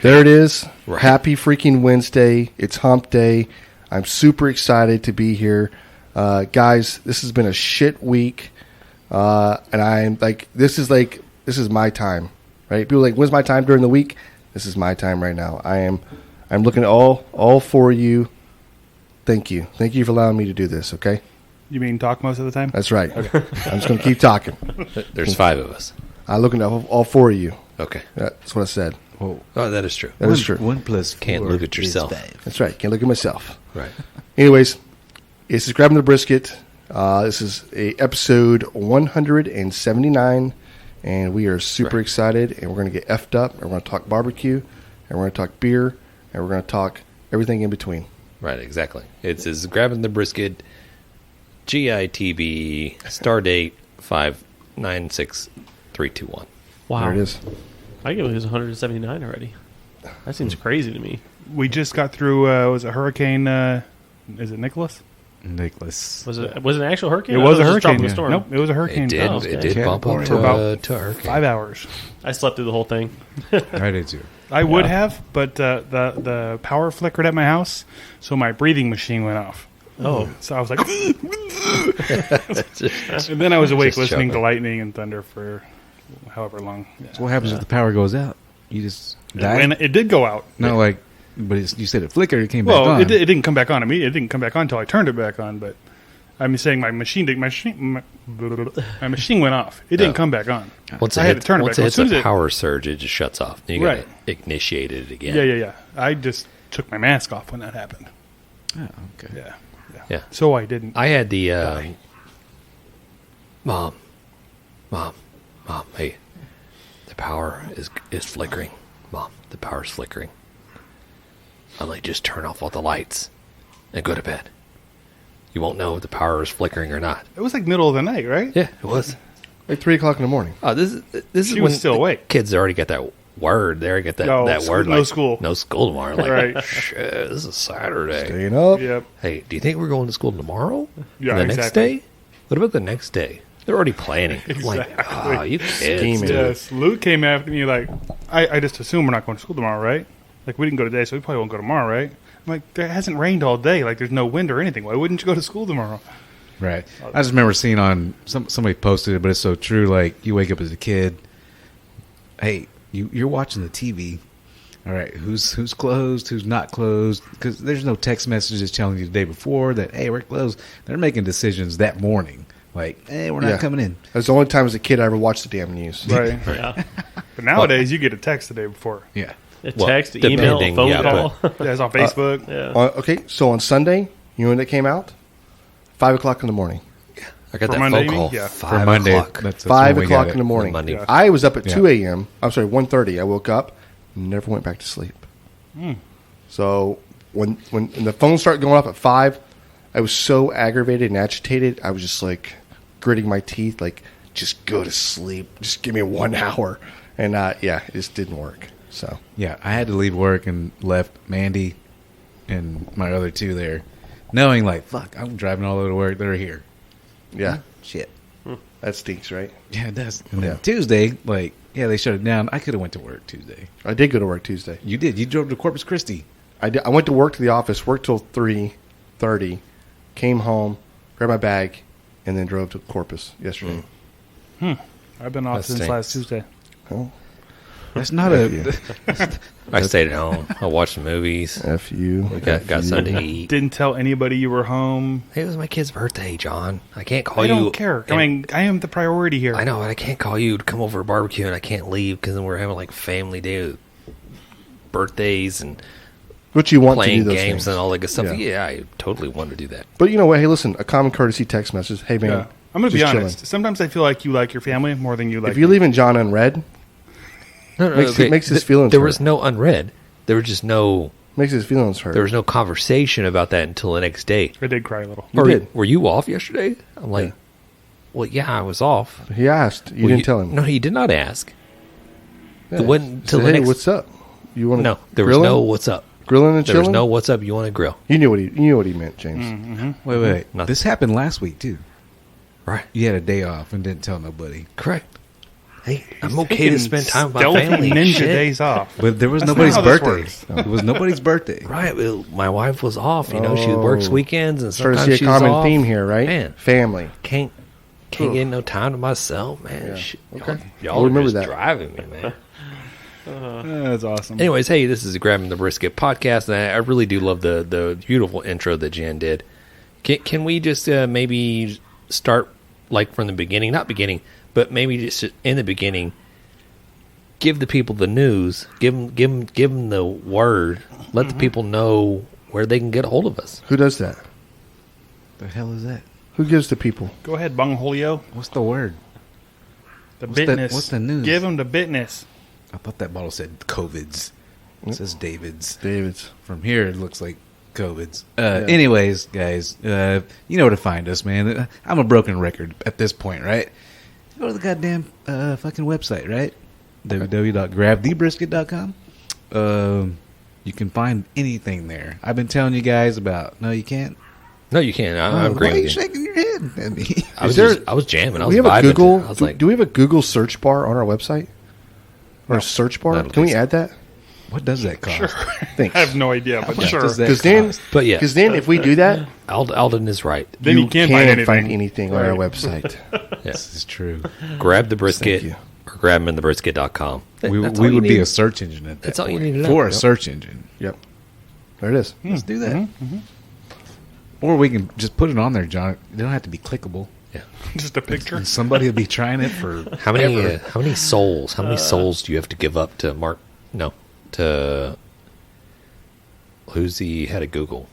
There it is. Right. Happy freaking Wednesday. It's hump day. I'm super excited to be here. Guys, this has been a shit week. And I'm like, this is my time, right? People are like, when's my time during the week? This is my time right now. I'm looking at all four of you. Thank you. Thank you for allowing me to do this, okay? You mean talk most of the time? That's right. Okay. I'm just going to keep talking. There's 5 of us. I'm looking at all four of you. Okay. That's what I said. Oh, that is true. That is true. 1 plus 4 Can't look at yourself. is 5. That's right. Can't look at myself. Right. Anyways, this is Grabbing the Brisket. This is episode 179, and we are super excited, and we're going to get effed up, and we're going to talk barbecue, and we're going to talk beer, and we're going to talk everything in between. Right, exactly. It's Grabbing the Brisket, GITB, star date 596321. Wow. There it is. I think it was 179 already. That seems crazy to me. We just got through, was it Hurricane, is it Nicholas? Nicholas. Was it an actual hurricane? It I was a thought hurricane. just dropping a storm. Nope, it was a hurricane. It did. Oh, okay. It did Yeah, bump up for about to a hurricane. 5 hours. I slept through the whole thing. I did too. I would have, but the power flickered at my house, so my breathing machine went off. Oh. So I was like, and then I was awake Just listening to choking. lightning and thunder for however long. Yeah. So what happens if the power goes out? You just die? And it did go out. No, like, but you said it flickered. It came back Well, on. it didn't come back on immediately. It didn't come back on until I turned it back on. But I'm saying my machine went off. It didn't come back on. Once I it had hits, to turn it once back it on. hits As soon as a it- power surge, it just shuts off. You got Right. to initiate it again. Yeah. I just took my mask off when that happened. Oh, okay. Yeah. So I didn't. I had the mom, hey, the power is flickering. Mom, the power's flickering. I'm like, just turn off all the lights and go to bed. You won't know if the power is flickering or not. It was like middle of the night, right? Yeah, it was. Like 3 o'clock in the morning. Oh, this is She when was still the awake. Kids already got that word. They already got that, No, that school- word. no Like, school. No school tomorrow. Like, Right. shit, this is Saturday. Staying up. Yep. Hey, do you think we're going to school tomorrow? Yeah, And the next exactly. day? What about the next day? They're already planning. I'm like, Exactly. oh, you kids. Scheming. dude. Yes. Luke came after me like, I just assume we're not going to school tomorrow, right? Like, we didn't go today, so we probably won't go tomorrow, right? I'm like, there hasn't rained all day. Like, there's no wind or anything. Why wouldn't you go to school tomorrow? Right. I just remember seeing on somebody posted it, but it's so true. Like, you wake up as a kid. Hey, you're watching the TV. All right, who's closed, who's not closed? Because there's no text messages telling you the day before that, hey, we're closed. They're making decisions that morning. Like, hey, we're not Yeah. coming in. That's the only time as a kid I ever watched the damn news. Right. Yeah. But nowadays, you get a text the day before. Yeah. A Well, text, email, depending, phone yeah, call. Yeah, it's on Facebook. Yeah. Okay, so on Sunday, you know when it came out? 5 o'clock in the morning. I got For that Monday, phone you mean? call. Yeah. 5 For Monday, o'clock. that's 5 when we got o'clock it. in the morning. Monday. Yeah. I was up at Yeah. 2 a.m. I'm sorry, 1:30. I woke up, never went back to sleep. So when the phone started going off at 5, I was so aggravated and agitated. I was just like gritting my teeth, like, just go to sleep. Just give me 1 hour. And yeah, it just didn't work. So Yeah, I had to leave work and left Mandy and my other two there, knowing like, fuck, I'm driving all over to work. They're here. yeah, Shit. that stinks, right? Yeah, it does. And then Yeah. Tuesday, like, yeah, they shut it down. I could have went to work Tuesday. I did go to work Tuesday. You did. You drove to Corpus Christi. I went to work to the office, worked till 3:30, came home, grabbed my bag, and then drove to Corpus yesterday. I've been off That since stinks. last Tuesday. Oh, That's not Yeah. I stayed at home. I watched some movies. F you. Got something to eat. Didn't tell anybody you were home. Hey, it was my kid's birthday, John. I can't call I you. don't care. I mean, I am the priority here. I know, and I can't call you to come over to barbecue, and I can't leave because then we're having like family day with birthdays and What you want to playing do those games things. and all that good stuff. Yeah. Yeah, I totally want to do that. But you know what? Hey, listen, a common courtesy text message. Hey, man. Yeah. I'm going to be just honest. chilling. Sometimes I feel like you like your family more than you like If you're leaving John unread, No, Makes his feelings There hurt. was no unread. There was just no. makes his feelings hurt. There was no conversation about that until the next day. I did cry a little. You did. Were you off yesterday? I'm like, Yeah. well, yeah, I was off. He asked. You Well, didn't tell him. No, he did not ask. Yeah. It wasn't He till said, the hey, next. what's up? You want to No, there was no what's up. grilling and There was chilling? no what's up. You want to grill, You knew what he meant, James. Wait. Nothing. This happened last week, too. right? You had a day off and didn't tell nobody. Correct. Hey, I'm okay to spend time with my Stealthy family. ninja Shit. days off. But there was That's nobody's not how this birthday. works. It was nobody's birthday. Right. Well, my wife was off. You know, she works weekends and Starting sometimes to see she's a common off. theme here, right? Man, Family. can't get no time to myself, man. Yeah. Shit, Okay. Y'all I'll are remember just that. driving me, man. That's awesome. Anyways, hey, this is the Grabbing the Brisket podcast, and I really do love the beautiful intro that Jen did. Can we just maybe start like from the beginning? Not beginning, but maybe just in the beginning. Give the people the news. Give them the word. Let the people know where they can get a hold of us. Who does that? The hell is that? Who gives to people? Go ahead, Bung Julio. What's the word? The What's bitness. what's the news? Give him the bitness. I thought that bottle said COVID's. It says David's. David's. From here, it looks like COVID's. Anyways, guys, you know where to find us, man. I'm a broken record at this point, right? Go to the goddamn fucking website, right? www.grabthebrisket.com. You can find anything there. I've been telling you guys about. No, you can't. No, you can't. I'm Why agreeing are you with you. shaking your head at me? I was jamming. I was We have a vibing. Google. I was like, do we have a Google search bar on our website? Or a search bar? I don't Can we think so. add that? What does that cost? Sure. Thanks. I have no idea, but much sure. does that Because then, but yeah, if we do that, Aldan is right. Then you can't find anything. on our Right. website. This is true. Grab the brisket Thank you. or grabinthebrisket.com. We That's all you would be need. a search engine at that That's all you point. need to know. For a Yep. search engine. Yep. There it is. Let's do that. Or we can just put it on there, John. It don't have to be clickable. Yeah. Just a picture. And somebody will be trying it for How many? ever. How many souls? How many souls do you have to give up to Mark? No, to who's the head of Google?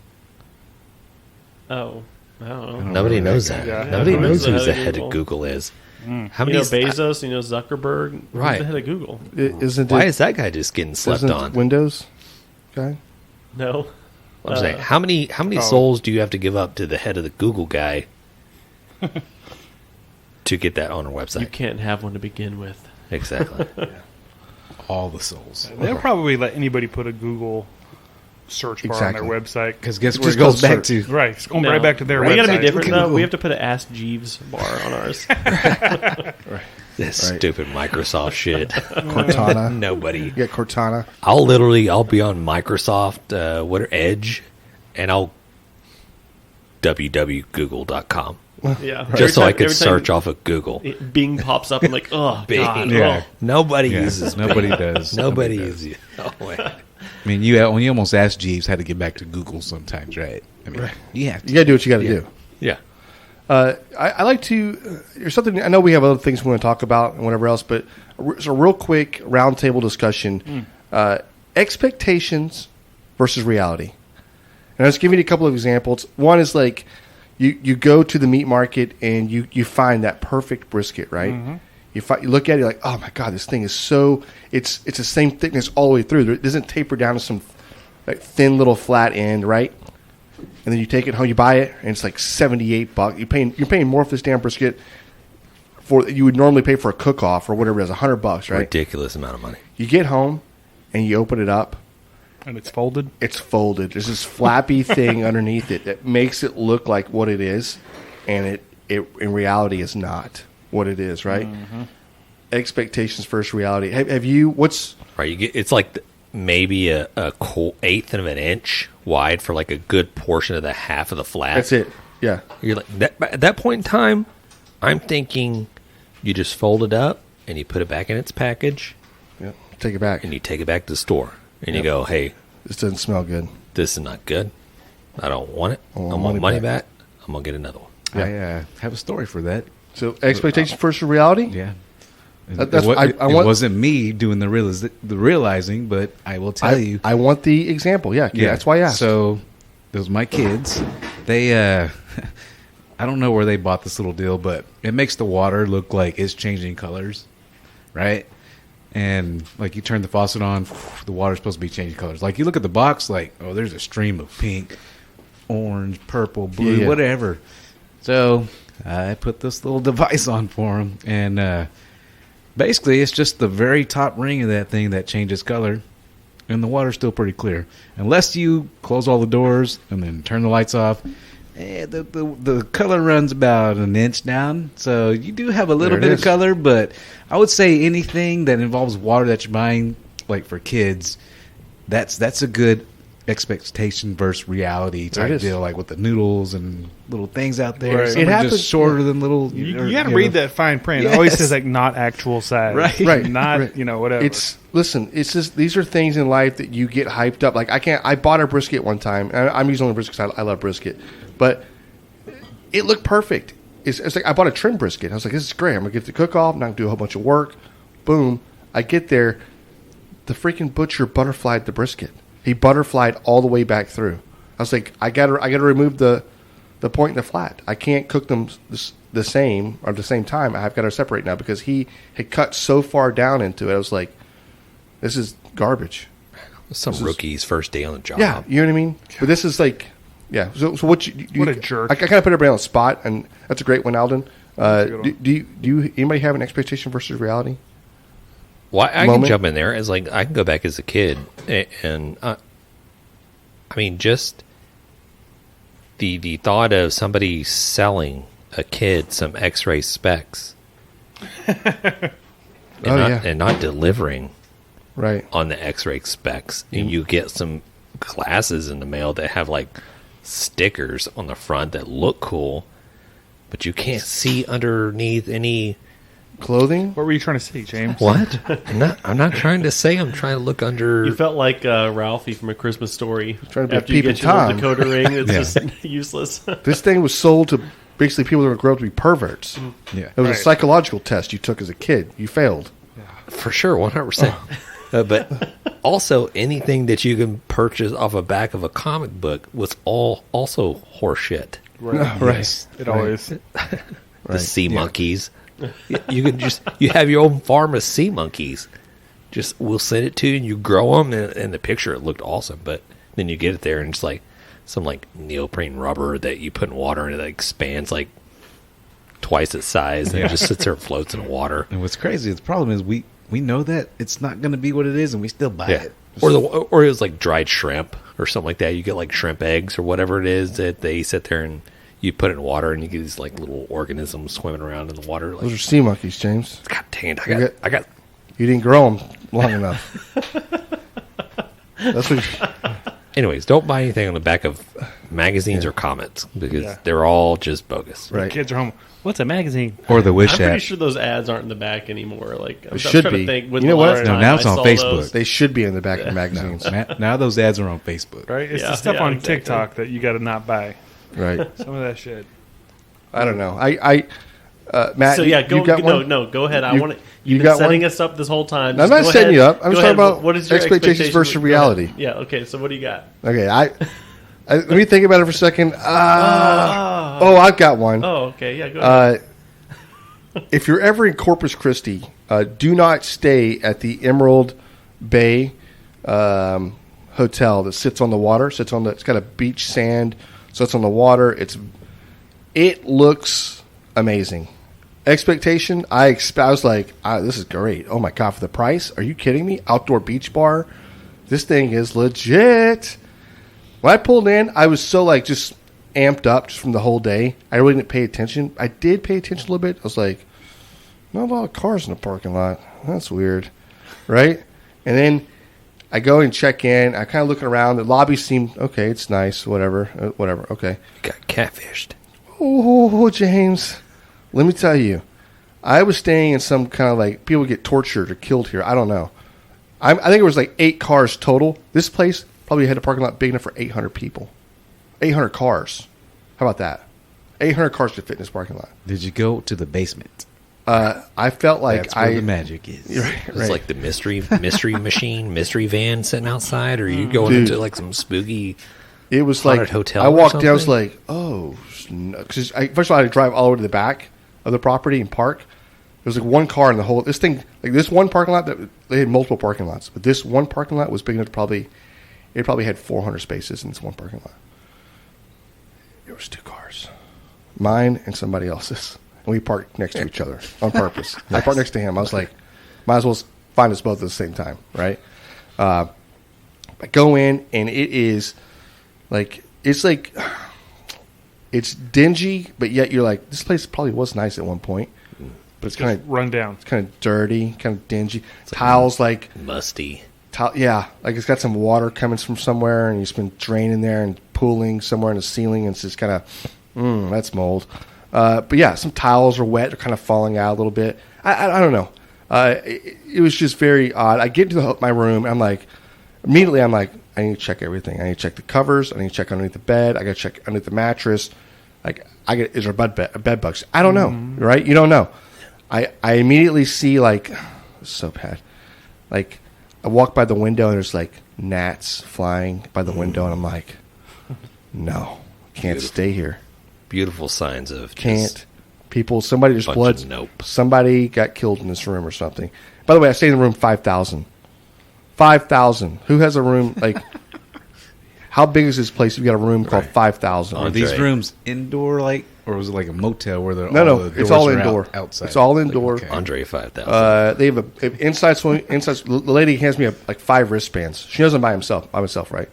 Oh, I don't know. Nobody knows that. Yeah. Nobody Yeah. knows Who's who the head of Google? Google is. How You many? know Bezos, you know Zuckerberg. Right. Who's the head of Google? Isn't Why it? is that guy just getting slept isn't on? Windows guy? No. I'm saying, how many souls do you have to give up to the head of the Google guy to get that on our You website? can't have one to begin with. Exactly. all the souls. They'll probably let anybody put a Google search bar Exactly. on their website. Because guess It's where it just goes called back search. to? Right. It's going No. right back to their We website. gotta be different though. Google. We have to put an Ask Jeeves bar on ours. This Right. stupid Microsoft shit. Cortana. Nobody. You got Cortana. I'll be on Microsoft, whatever, Edge, and I'll www.google.com Yeah. just so I can every time search off of Google. Bing pops up. I'm like, oh Bing. god. Yeah. Oh. Nobody Yeah, uses nobody Bing. does. Nobody Nobody uses it. No way. I mean, when you almost asked Jeeves how to get back to Google sometimes, right? I mean, you have to. You got to do what you got to do. Yeah. I like to. There's something. I know we have other things we want to talk about and whatever else, but it's a real quick roundtable discussion. Expectations versus reality. And I'll just give you a couple of examples. One is like you go to the meat market and you find that perfect brisket, right? You look at it, you're like, oh my god, this thing is so. It's the same thickness all the way through. It doesn't taper down to some like, thin little flat end, right? And then you take it home, you buy it, and it's like $78. You're paying more for this damn brisket for you would normally pay for a cook-off or whatever it is, $100, right? Ridiculous amount of money. You get home and you open it up, And it's folded. it's folded. There's this flappy thing underneath it that makes it look like what it is, and it in reality is not what it is, right? Expectations versus reality. Have you? What's Right. You get, it's like maybe a eighth of an inch wide for like a good portion of the half of the flat. that's it? Yeah, You're like at that point in time, I'm thinking you just fold it up and you put it back in its package yeah. Take it back. and you take it back to the store and Yep. you go, hey, This doesn't smell good. this is not good. I don't want it. I want want money back. back. I'm gonna get another one. I have a story for that. So expectations versus reality. Yeah. That's it, I want. it wasn't me doing the realizing, but I will tell you. I want the example. Yeah, that's why I asked. So those my kids. They I don't know where they bought this little deal, but it makes the water look like it's changing colors, right? And like you turn the faucet on, the water's supposed to be changing colors. Like you look at the box, like, oh, there's a stream of pink, orange, purple, blue, Yeah. whatever. So I put this little device on for them, and basically it's just the very top ring of that thing that changes color, and the water's still pretty clear. Unless you close all the doors and then turn the lights off, the color runs about an inch down, so you do have a little There it bit of is. color. But I would say anything that involves water that you're buying, like for kids, that's a good expectation versus reality There it type is. deal. Like with the noodles and little things out there, Right. some It are happens- just shorter than little. You or, got to know. read that fine print. It always Yes. says like not actual size, Right. Not Right. whatever. Listen. It's just these are things in life that you get hyped up. Like I bought a brisket one time. I'm using only brisket 'cause I love brisket, but it looked perfect. It's like I bought a trim brisket. I was like, this is great. I'm gonna get the cook off. I'm not gonna do a whole bunch of work. Boom. I get there. The freaking butcher butterflied the brisket. He butterflied all the way back through. I was like, I gotta remove the point in the flat. I can't cook them the same or at the same time. I've got to separate now because he had cut so far down into it. I was like, this is garbage. Some rookie's first day on the job. Yeah, you know what I mean. But this is like, yeah. So what What a jerk. I kind of put everybody on the spot, and that's a great one, Aldan. a good one. Do you anybody have an expectation versus reality? Well, I can Moment? jump in there as like I can go back as a kid, and I mean, just the thought of somebody selling a kid some X-ray specs, and not delivering Right. on the X-ray specs, and you get some glasses in the mail that have like stickers on the front that look cool, but you can't see underneath any. Clothing. What were you trying to say, James? What? I'm not trying to say. I'm trying to look under. You felt like Ralphie from A Christmas Story. Trying to be a After you peeping get your little Tom. Dakota ring, it's Yeah. just useless. This thing was sold to basically people that are grown up to be perverts. Yeah. It was Right. a psychological test you took as a kid. You failed. For sure, 100%. But also, anything that you can purchase off the back of a comic book was all also horseshit. Right. Right. It always. The sea monkeys. You can you have your own farm of sea monkeys. Just we'll send it to you, and you grow them. And in the picture, it looked awesome, but then you get it there, and it's like some like neoprene rubber that you put in water, and it expands like twice its size, and it just sits there and floats in the water. And what's crazy, the problem is we know that it's not going to be what it is, and we still buy Yeah. it. Or it was like dried shrimp or something like that. You get like shrimp eggs or whatever it is that they sit there and you put it in water, and you get these like little organisms swimming around in the water. Those Like, are sea monkeys, James. God dang it! I got. You didn't grow them long enough. That's what. Anyways, don't buy anything on the back of magazines or comics because they're all just bogus. Right. Kids are home. What's a magazine? Or the Wish I'm pretty app. sure those ads aren't in the back anymore. Like I'm should trying be. to think. When You know the what? last No, time now it's I on saw Facebook. those. They should be in the back of magazines. Now those ads are on Facebook. Right? It's Yeah, the stuff yeah, on exactly. TikTok that you got to not buy. Right. Some of that shit. I don't know. Matt. So yeah, you got one? go ahead. I You- want to. you You've been got setting one? us up this whole time. I'm Just not go setting ahead. you up. I'm Go just talking ahead. about What is your expectations expectation? versus Go ahead. reality. Yeah. Okay. So what do you got? Okay. Let me think about it for a second. I've got one. Oh, okay. Yeah. Go ahead. If you're ever in Corpus Christi, do not stay at the Emerald Bay hotel that sits on the water. It's got a beach sand, so it's on the water. It looks amazing. Expectation, I was like, this is great. Oh my god, for the price? Are you kidding me? Outdoor beach bar. This thing is legit. When I pulled in, I was so like just amped up just from the whole day. I really didn't pay attention. I did pay attention a little bit. I was like, not a lot of cars in the parking lot. That's weird, right? And then I go and check in. I kind of looking around. The lobby seemed okay. It's nice. Whatever. Okay. Got catfished. Oh, James. Let me tell you. I was staying in some kind of like people get tortured or killed here. I don't know. I think it was like 8 cars total. This place probably had a parking lot big enough for 800 people. 800 cars. How about that? 800 cars to fit in this parking lot. Did you go to the basement? I felt like That's where the magic is. It's like the mystery machine, mystery van sitting outside, or you going Dude. into like some spooky. It was Haunted like hotel I or walked in. I was something? like, oh, because first of all, I had to drive all the way to the back of the property and park. There was like one car in the whole this thing. Like this one parking lot that they had multiple parking lots, but this one parking lot was big enough to it probably had 400 spaces in this one parking lot. There was 2 cars, mine and somebody else's, and we parked next to each other on purpose. I parked next to him. I was like, might as well find us both at the same time, right? I go in and it's like it's dingy, but yet you're like, this place probably was nice at one point. But it's kind of run down. It's kind of dirty, kind of dingy. Tiles like musty. Yeah, like it's got some water coming from somewhere, and you've been draining there and pooling somewhere in the ceiling, and it's just kind of, that's mold. But yeah, some tiles are wet, they're kind of falling out a little bit. I don't know. It was just very odd. I get into my room, and I'm like, immediately I'm like, I need to check everything. I need to check the covers. I need to check underneath the bed. I got to check underneath the mattress. Like, is there bed bugs? I don't know, right? You don't know. I immediately see, like, so bad. Like, I walk by the window, and there's, like, gnats flying by the window, and I'm like, no, can't stay here. Beautiful signs of can't. People, somebody, there's blood. Nope. Somebody got killed in this room or something. By the way, I stayed in the room 5,000. 5,000. Who has a room, like, how big is this place? You got a room called 5,000. Are these rooms indoor, like, or was it like a motel where they're No, it's all indoor. Outside. It's all indoor. Okay. Andre 5,000. They have a inside swing. Inside. The lady hands me like 5 wristbands. She doesn't by myself, right?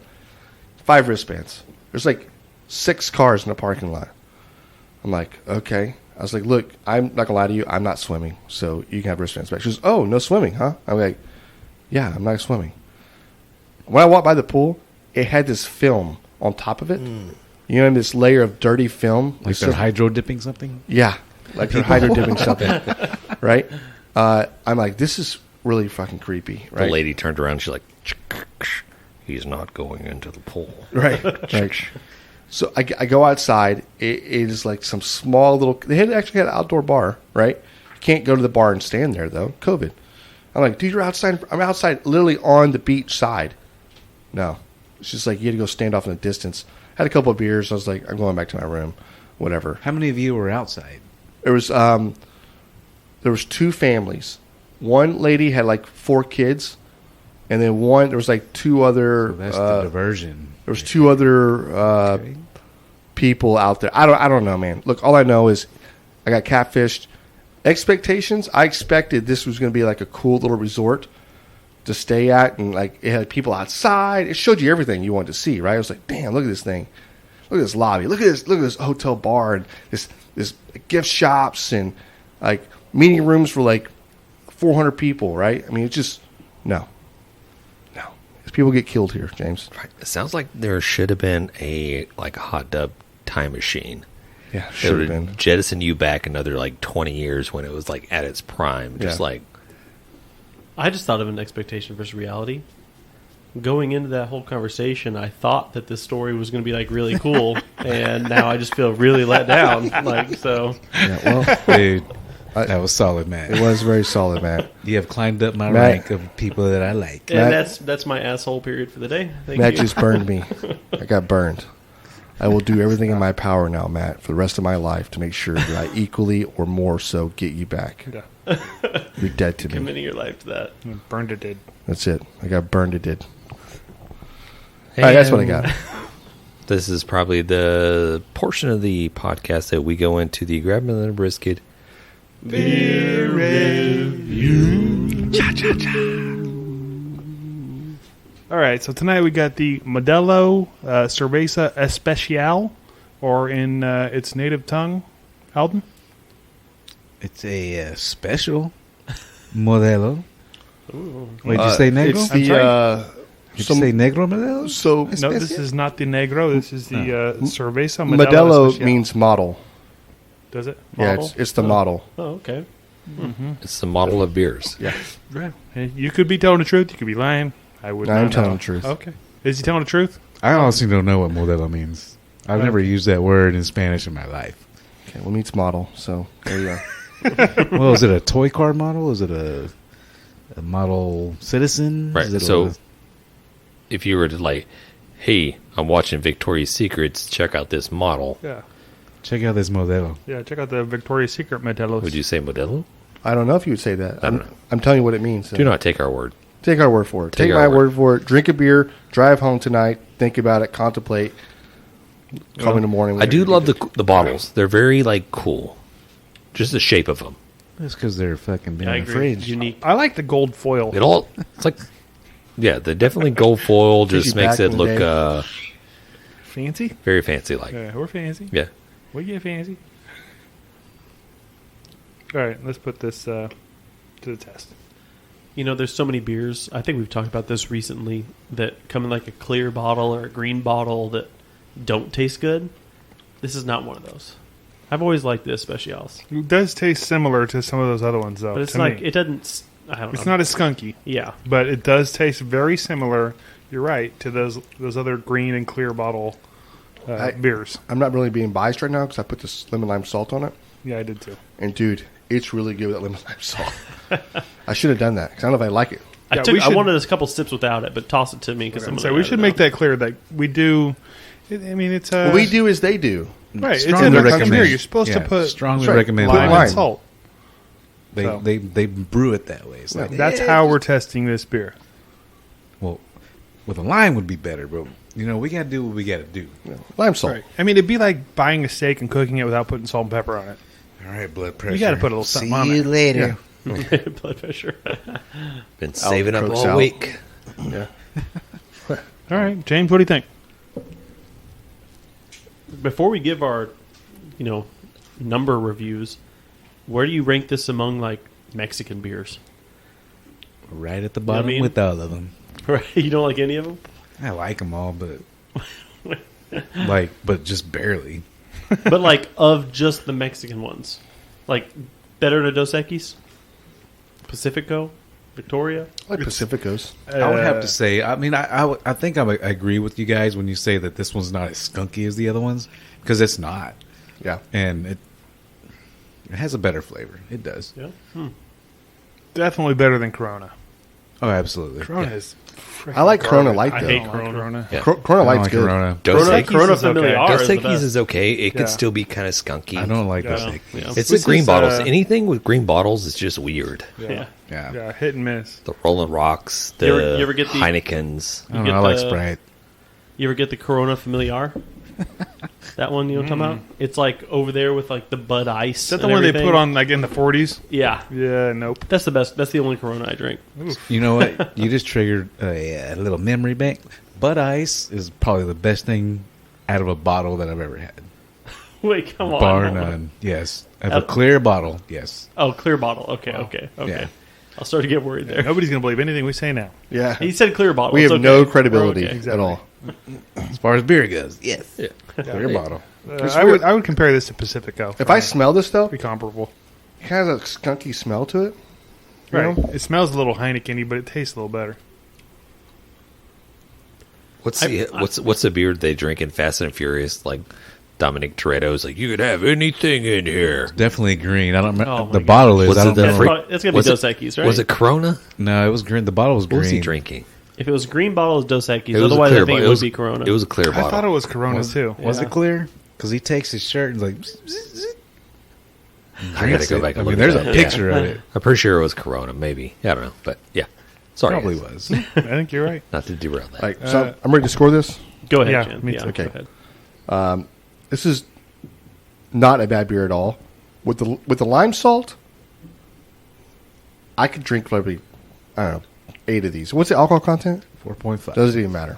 5 wristbands. There's like 6 cars in the parking lot. I'm like, okay. I was like, look, I'm not gonna lie to you. I'm not swimming, so you can have wristbands back. She goes, oh, no swimming, huh? I'm like, yeah, I'm not swimming. When I walked by the pool, it had this film on top of it. You know, this layer of dirty film. Like they're hydro dipping something? Yeah, like they're hydro dipping something, right? I'm like, this is really fucking creepy, right? The lady turned around. She's like, he's not going into the pool. Right. So I go outside. It is like some small little. They had actually had an outdoor bar, right? You can't go to the bar and stand there though. COVID. I'm like, dude, you're outside. I'm outside, literally on the beach side. No, it's just like you had to go stand off in the distance. Had a couple of beers. I was like, I'm going back to my room. Whatever. How many of you were outside? There was 2 families. One lady had like 4 kids, and then there was like 2 other. So that's the diversion. There was 2 other people out there. I don't know, man. Look, all I know is I got catfished. Expectations, I expected this was going to be like a cool little resort to stay at, and like it had people outside. It showed you everything you wanted to see, right? I was like, damn, look at this thing. Look at this lobby. Look at this hotel bar and this gift shops and like meeting rooms for like 400 people, right? I mean, it's just no. People get killed here, James. Right. It sounds like there should have been a hot tub time machine. Yeah, should have been. Jettison you back another like 20 years when it was like at its prime. Just like I just thought of an expectation versus reality. Going into that whole conversation, I thought that this story was going to be like really cool, and now I just feel really let down. Like so. Yeah, well, dude, that was solid, man. It was very solid, Matt. You have climbed up my rank of people that I like. And Matt, that's my asshole period for the day. Thank Matt you. just burned me. I got burned. I will do everything in my power now, Matt, for the rest of my life to make sure that I equally or more so get you back. Yeah. You're dead to me. Committing your life to that. Burned it did. That's it. I got burned it did. All right, that's what I got. This is probably the portion of the podcast that we go into the Grab Another Brisket Beer review. All right, so tonight we got the Modelo Cerveza Especial, or in its native tongue, Aldan? It's a special Modelo. Wait, did you say negro? It's Did the you say negro Modelo? so No, this is not the Negro. This is the Cerveza Modelo Modelo Especial. means model. Does it? Yeah, Model? it's the model. Oh, okay. It's the model of beers. Yeah, Hey, you could be telling the truth. You could be lying. I would. I'm not telling know. the truth. Okay. Is he telling the truth? I honestly don't know what Modelo means. I've never used that word in Spanish in my life. Okay, well, meets model. So there you go. Well, is it a toy car model? Is it a model citizen? Right. Is it So if you were to like, hey, I'm watching Victoria's Secrets, check out this model. Yeah. check out this Modelo. Yeah. Check out the Victoria's Secret Modelos. Would you say Modelo? I don't know if you would say that. I don't know. I'm telling you what it means. Do not take our word. Take our word for it. Take Take our my word. word for it. Drink a beer. Drive home tonight. Think about it. Contemplate. Come in the morning. I do love the bottles. They're very like cool. Just the shape of them. That's because they're fucking been I in the agree. fridge. Unique. I like the gold foil. It all it's like yeah, the definitely gold foil Takes just you makes back it in the look day. Fancy? very fancy like. Yeah, we're fancy. Yeah. What you get fancy? All right, let's put this to the test. You know, there's so many beers. I think we've talked about this recently that come in like a clear bottle or a green bottle that don't taste good. This is not one of those. I've always liked the Especials. It does taste similar to some of those other ones, though. But it's to like, me. it doesn't, I don't know. It's not as skunky, Yeah. but it does taste very similar. You're right, to those other green and clear bottle beers. I'm not really being biased right now because I put this lemon lime salt on it. Yeah, I did too. And dude, it's really good with that lemon lime salt. I should have done that because I don't know if I like it. Yeah, I we should- wanted a couple sips without it, but toss it to me because So we should make that clear that we do. I mean, it's What we do is they do. right. It's Strongly in the recommend. beer. You're supposed to Yeah, put strongly right, recommend lime lime. and salt. They, So- they brew it that way. It's like, That's how we're testing this beer. well, with a lime would be better, but we got to do what we got to do. Lime salt. Right. I mean, it'd be like buying a steak and cooking it without putting salt and pepper on it. All right, blood pressure. gotta put a little something See on you there. later. blood pressure. Been saving up Cokes all out. week. Yeah. All right, James, what do you think? Before we give our, number reviews, where do you rank this among like Mexican beers? Right at the bottom mean? with all of them. Right? You don't like any of them? I like them all, but but just barely. But like of just the Mexican ones, like better than Dos Equis, Pacifico, Victoria. I like Pacificos. I would have to say. I mean, I think I agree with you guys when you say that this one's not as skunky as the other ones because it's not, Yeah. and it has a better flavor. It does. Yeah. Definitely better than Corona. Oh, absolutely. Corona is. I like Corona garbage. Light, I though. hate Corona. Yeah. Corona I don't Light's like good. Corona. Dos Corona, Equis Corona is okay. Familiar Dos is the Equis best. is okay. It Yeah. could still be kind of skunky. I don't like those. Yeah. Things. Yeah. It's This the green is, bottles. uh, Anything with green bottles is just weird. Yeah. Yeah. Yeah, hit and miss. The Rolling Rocks, the You ever get the- Heinekens. I don't You know. I get like the- Sprite. You ever get the Corona Familiar? That one, you know what I'm talking about? It's like over there with like the Bud Ice. Is that the and one they everything. put on like in the 40s? Yeah. Yeah, nope. That's the best. That's the only Corona I drink. You know what? You just triggered a little memory bank. Bud Ice is probably the best thing out of a bottle that I've ever had. Wait, come on. Bar hold on. none. Yes. Of a clear bottle. Yes. Oh, clear bottle. Okay, okay. Yeah. I'll start to get worried there. Nobody's going to believe anything we say now. Yeah. He said clear bottle. We It's have okay. no We're credibility okay. at all. As far as beer goes, yes. Yeah. Clear bottle. I would compare this to Pacifico. If I smell this, though, Be comparable. it has a skunky smell to it. You Right. know? It smells a little Heineken-y, but it tastes a little better. What's the beer they drink in Fast and Furious? Like Dominic Toretto's, like you could have anything in here. Definitely green. I don't remember. Oh my the God. bottle is. Was I it don't the That's know. free- probably, it's going to be Was Dos it- Equis, right? Was it Corona? No, it was green. The bottle was What was he green. drinking? If it was green bottle, it's Dos Equis. It was a Otherwise, clear I think bottle. it would be Corona. It was a clear I thought bottle. it was Corona, too. Was Yeah. it clear? Because he takes his shirt and like. I gotta go back and I mean, look there's at a that. picture of it. I'm pretty sure it was Corona. Maybe I don't know, but yeah. Sorry, Probably guys. was. I think you're right. Not to derail that. Like, so I'm ready to score this. Go ahead, Yeah, Jen. me too. Okay. Go ahead. This is not a bad beer at all. With the lime salt, I could drink probably, I don't know, 8 of these. What's the alcohol content? 4.5. Doesn't even matter.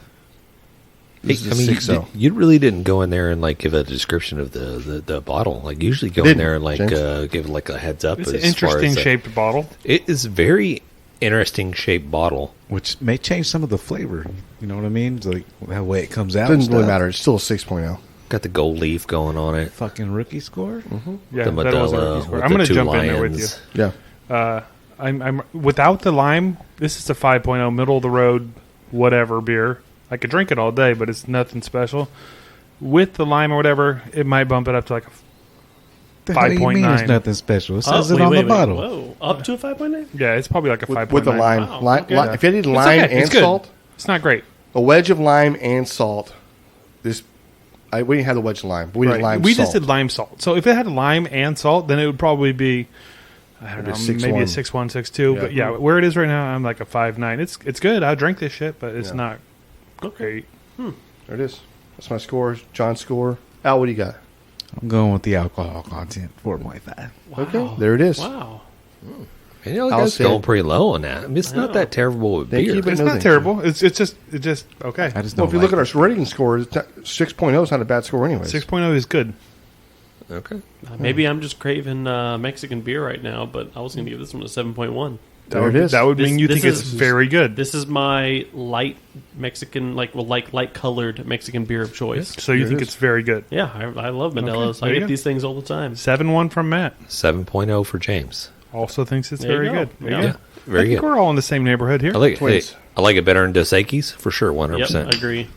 Hey, This is I a mean, 6-0. you really didn't go in there and like give a description of the bottle. Like usually go in Didn't, there and like James. give like a heads up. It's an as far interesting as, shaped bottle. It is very interesting shaped bottle. Which may change some of the flavor. You know what I mean? It's like that way it comes out. Doesn't and really stuff. matter. It's still a 6.0. Got the gold leaf going on it. Fucking rookie score. Yeah, The that was a Modelo rookie score. with I'm the going to two jump in there with you. lions. Yeah. I'm without the lime. This is a 5.0 middle of the road, whatever beer. I could drink it all day, but it's nothing special. With the lime or whatever, it might bump it up to like a The hell do you mean 5.9. It's nothing special. It Oh, says it wait, on wait, the wait. bottle. Whoa, up to a 5.9? yeah. It's probably like a 5.9 With the lime. Wow, Lime- okay. li- If you did It's lime okay. and It's good. salt, It's not great. a wedge of lime and salt, we didn't have the wedge of lime, but we did lime we salt. just did lime salt. So if it had lime and salt, then it would probably be, I don't know, Maybe a maybe a 6.1. 6.1, 6.2. Yeah. But yeah, where it is right now, I'm like a 5.9. It's good. I drink this shit, but it's Yeah. not great. There it is. That's my scores. John's score. Al, what do you got? I'm going with the alcohol content. 4.5. Okay, there it is. Wow. And you know, I'll guys say going it. pretty low on that. I mean, it's not that terrible with Thank beer. you, but It's no not thank terrible. It's just okay. I just Well, don't if you like look at our rating score, 6.0 is not a bad score anyway. 6.0 is good. Okay. Maybe I'm just craving Mexican beer right now, but I was going to give this one a 7.1. There it is. That would mean you This think is- it's very good. This is my light Mexican, light colored Mexican beer of choice. So you There it think is. it's very good. Yeah, I love Modelo's. there I you get go. these things all the time. 7-1 from Matt. 7.0 for James. Also thinks it's There you very go. good. There you Yeah. go. Yeah, I very think good. we're all in the same neighborhood here. I like it. Twins. Hey, I like it better than Dos Equis for sure. 100%. Yep, I agree.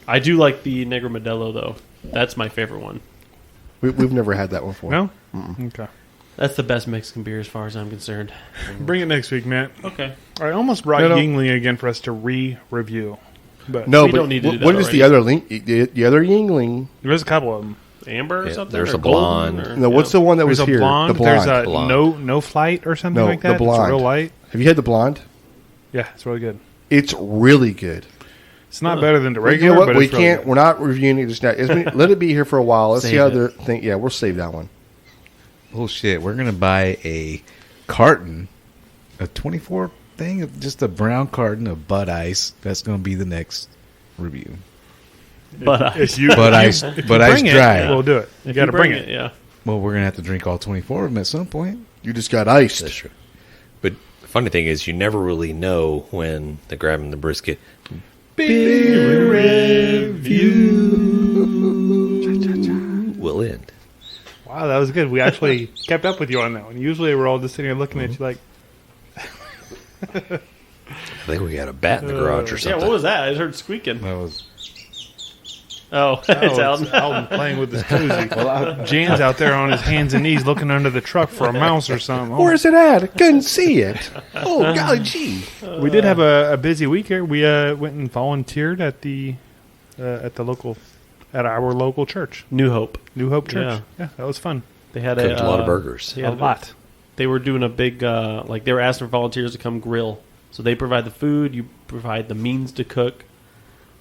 I do like the Negro Modelo though. That's my favorite one. We've never had that one before. No? Okay. That's the best Mexican beer as far as I'm concerned. Bring it next week, Matt. Okay. I almost brought No. Yingling again for us to re-review. But No, We but don't need to do that what is the already. other link? The other Yingling? there's a couple of them. Amber or Yeah, something? there's or a blonde. golden, or- No, what's the one that There's was a here? blonde. The blonde. There's a Blonde. no flight or something No, like the that. It's blonde. real light. Have you had the blonde? Yeah, it's really good. It's really good. It's not better than the You regular, know what? but We it's really can't. good. We're not reviewing it just now. Let it be here for a while. Let's see Save how it. the thing. Yeah, we'll save that one. Bullshit. We're gonna buy a carton, a 24 thing, of just a brown carton of Bud Ice. That's gonna be the next review. But If you Bud Ice, if you Bud Ice bring it, dry. we'll do it. You got to bring it. Yeah. Well, we're gonna have to drink all 24 of them at some point. You just got iced. That's true. But the funny thing is, you never really know when they're grabbing the brisket. Will end. Wow, that was good. We actually kept up with you on that one. Usually we're all just sitting here looking at you like, I think we got a bat in the garage or Yeah, something. what was that? I heard squeaking. That was Oh, it's Aldan. Alden playing with his koozie. Jan's out there on his hands and knees looking under the truck for a mouse or something. Oh, Where's it at? I couldn't see it. Oh, golly gee. we did have a busy week here. We went and volunteered at our local church, New Hope. New Hope Church. Yeah. Yeah, that was fun. They had Cooked a lot of burgers. Yeah, A lot. They were doing a big, they were asking for volunteers to come grill. So they provide the food, you provide the means to cook.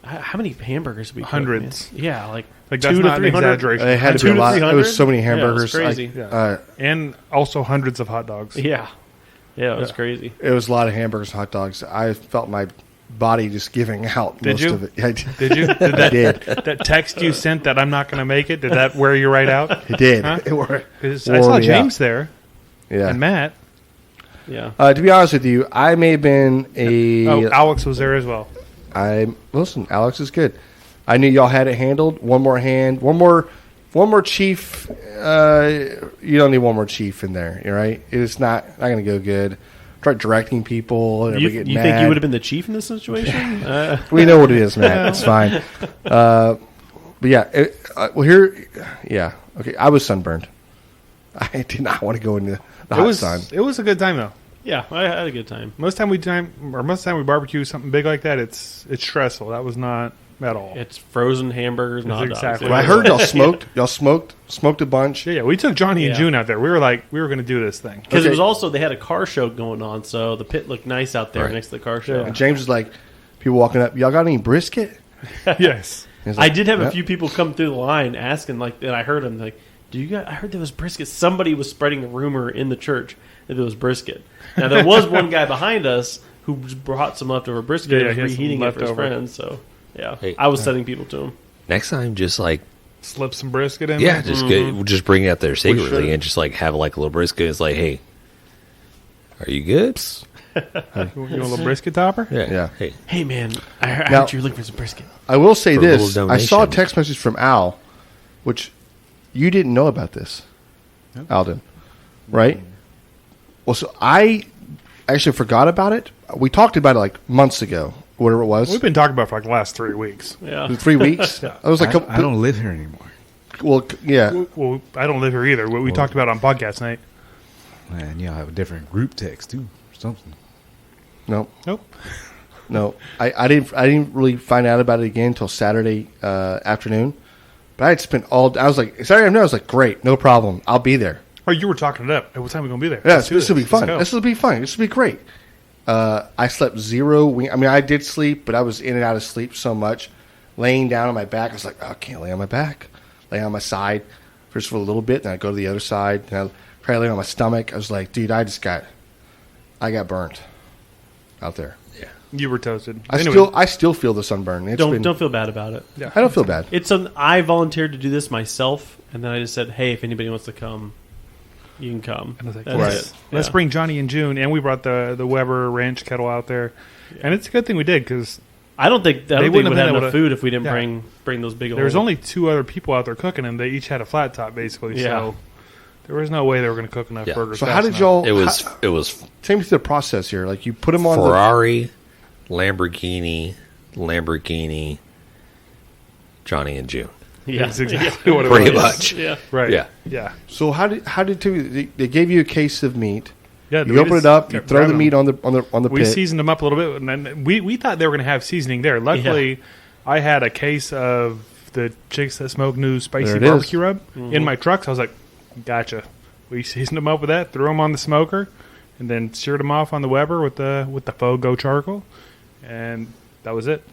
How many hamburgers did we cook, Hundreds. man? Yeah, like Like 2 that's to not an 300. exaggeration. It had to 2 be a to lot. It 300? was so many Yeah, it was hamburgers. crazy. And also hundreds of hot dogs. Yeah. Yeah, it was Yeah. crazy. It was a lot of hamburgers, hot dogs. I felt my body just giving out Did most you? of it. I did. Did you? Did I that, did. that text you sent that I'm not going to make it, did that wear you right out? It did. Huh? It wore- 'Cause I wore saw me James out. there Yeah. and Matt. Yeah. To be honest with you, I may have been a. Oh, Alex was there as well. Listen. Alex is good. I knew y'all had it handled. One more hand. One more chief. You don't need one more chief in there. You're right. It's not going to go good. Try directing people. And You, everybody get you mad. think you would have been the chief in this situation? We know what it is, man. It's fine. But yeah, well here, yeah, okay. I was sunburned. I did not want to go into the hot sun. It was a good time though. Yeah, I had a good time. Most time we barbecue something big like that, it's stressful. That was not at all. It's frozen hamburgers, That's not exactly dogs. Well, I heard y'all smoked. Y'all smoked a bunch. Yeah, we took Johnny and Yeah. June out there. We were going to do this thing. Because Okay. it was also, they had a car show going on, so the pit looked nice out there Right. next to the car show. And James was like, people walking up. Y'all got any brisket? Yes. He's I like, did have a "Yep." few people come through the line asking, like, and I heard them, like, do you guys, I heard there was brisket. Somebody was spreading a rumor in the church that there was brisket. Now, there was one guy behind us who just brought some leftover brisket Yeah, and was he had some reheating it for his leftover. friends, so, yeah. Hey. I was sending people to him. Next time, just like Slip some brisket in. yeah, there. just bring it out there should. secretly and just like have like a little brisket. It's like, hey, are you good? You want a little brisket topper? Yeah. Hey, Hey, man, I Now- heard you were looking for some brisket. I will say For a this: little I saw a donation. text message from Al, which you didn't know about this, Aldan, right? Well, so I actually forgot about it. We talked about it like months ago, whatever it was. We've been talking about it for like the last 3 weeks. Yeah. 3 weeks. It was like I don't live here anymore. Well, yeah. Well, I don't live here either. What we talked about on podcast night. And y'all have a different group text too, or something. No, Nope. no. I didn't really find out about it again until Saturday afternoon. But I had spent all. I was like Saturday afternoon. I was like, great, no problem. I'll be there. Oh, you were talking it up. Hey, what time are we going to be there? Yeah, Let's do this will be Let's fun. go. This will be fun. This will be great. I slept 0. I mean, I did sleep, but I was in and out of sleep so much. Laying down on my back, I was like, oh, I can't lay on my back. Lay on my side first for a little bit, then I go to the other side. Then I try to lay on my stomach. I was like, dude, I got burnt out there. yeah. You were toasted. I still feel the sunburn. Don't feel bad about it. Yeah. I don't feel bad. I volunteered to do this myself, and then I just said, "Hey, if anybody wants to come, you can come." And I was like, That's right. it. let's Yeah. bring Johnny in June, and we brought the Weber Ranch kettle out there, and it's a good thing we did because I don't think wouldn't we'd have have been able enough to- food if we didn't Yeah. bring those big. there was old- only 2 other people out there cooking, and they each had a flat top basically. Yeah. So there was no way they were going to cook enough Yeah. burgers. So fast how did enough. y'all? It was Take me through the process here. Like you put them on Ferrari, Lamborghini, Johnny and June. yeah, That's exactly what it Pretty was. much. Yeah, Right. Yeah. Yeah. So how did they gave you a case of meat? Yeah. You open it up. You kept throw the grabbing meat them. on the We pit. seasoned them up a little bit, and then we thought they were going to have seasoning there. Luckily, I had a case of the Chicks That Smoke New Spicy There it is. Barbecue Rub in my truck. So I was like, gotcha. We seasoned them up with that, threw them on the smoker, and then seared them off on the Weber with the FOGO charcoal, and that was it.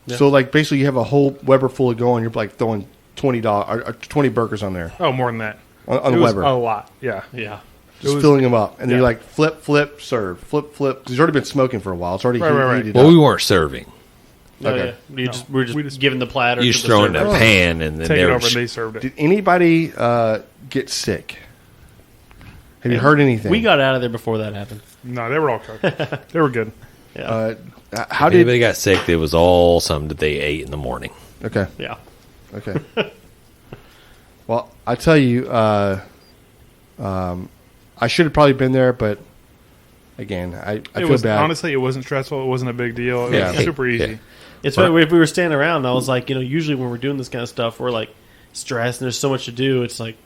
So like basically you have a whole Weber full of going. You're like throwing $20 or 20 burgers on there Oh, more than that. on It the was Weber. a lot. Yeah. yeah. Just was- filling them up, and then yeah. you're like flip, serve, flip. Because it's already been smoking for a while. It's already Right. heated Well, up. we weren't serving. Oh, Okay. yeah. We're just giving the platter. You to just the throw it in a server. pan and then Take they it were over, and they served it. Did anybody get sick? Have you heard anything? We got out of there before that happened. No, they were all cooked. They were good. Yeah, how if did? anybody got sick, it was all something that they ate in the morning. Okay. yeah. Okay. Well, I tell you, I should have probably been there, but again, I It feel was bad. honestly, it wasn't stressful. It wasn't a big deal. It Yeah. was super easy. Yeah. It's funny if we were standing around. And I was like, usually when we're doing this kind of stuff, we're like stressed and there's so much to do. It's like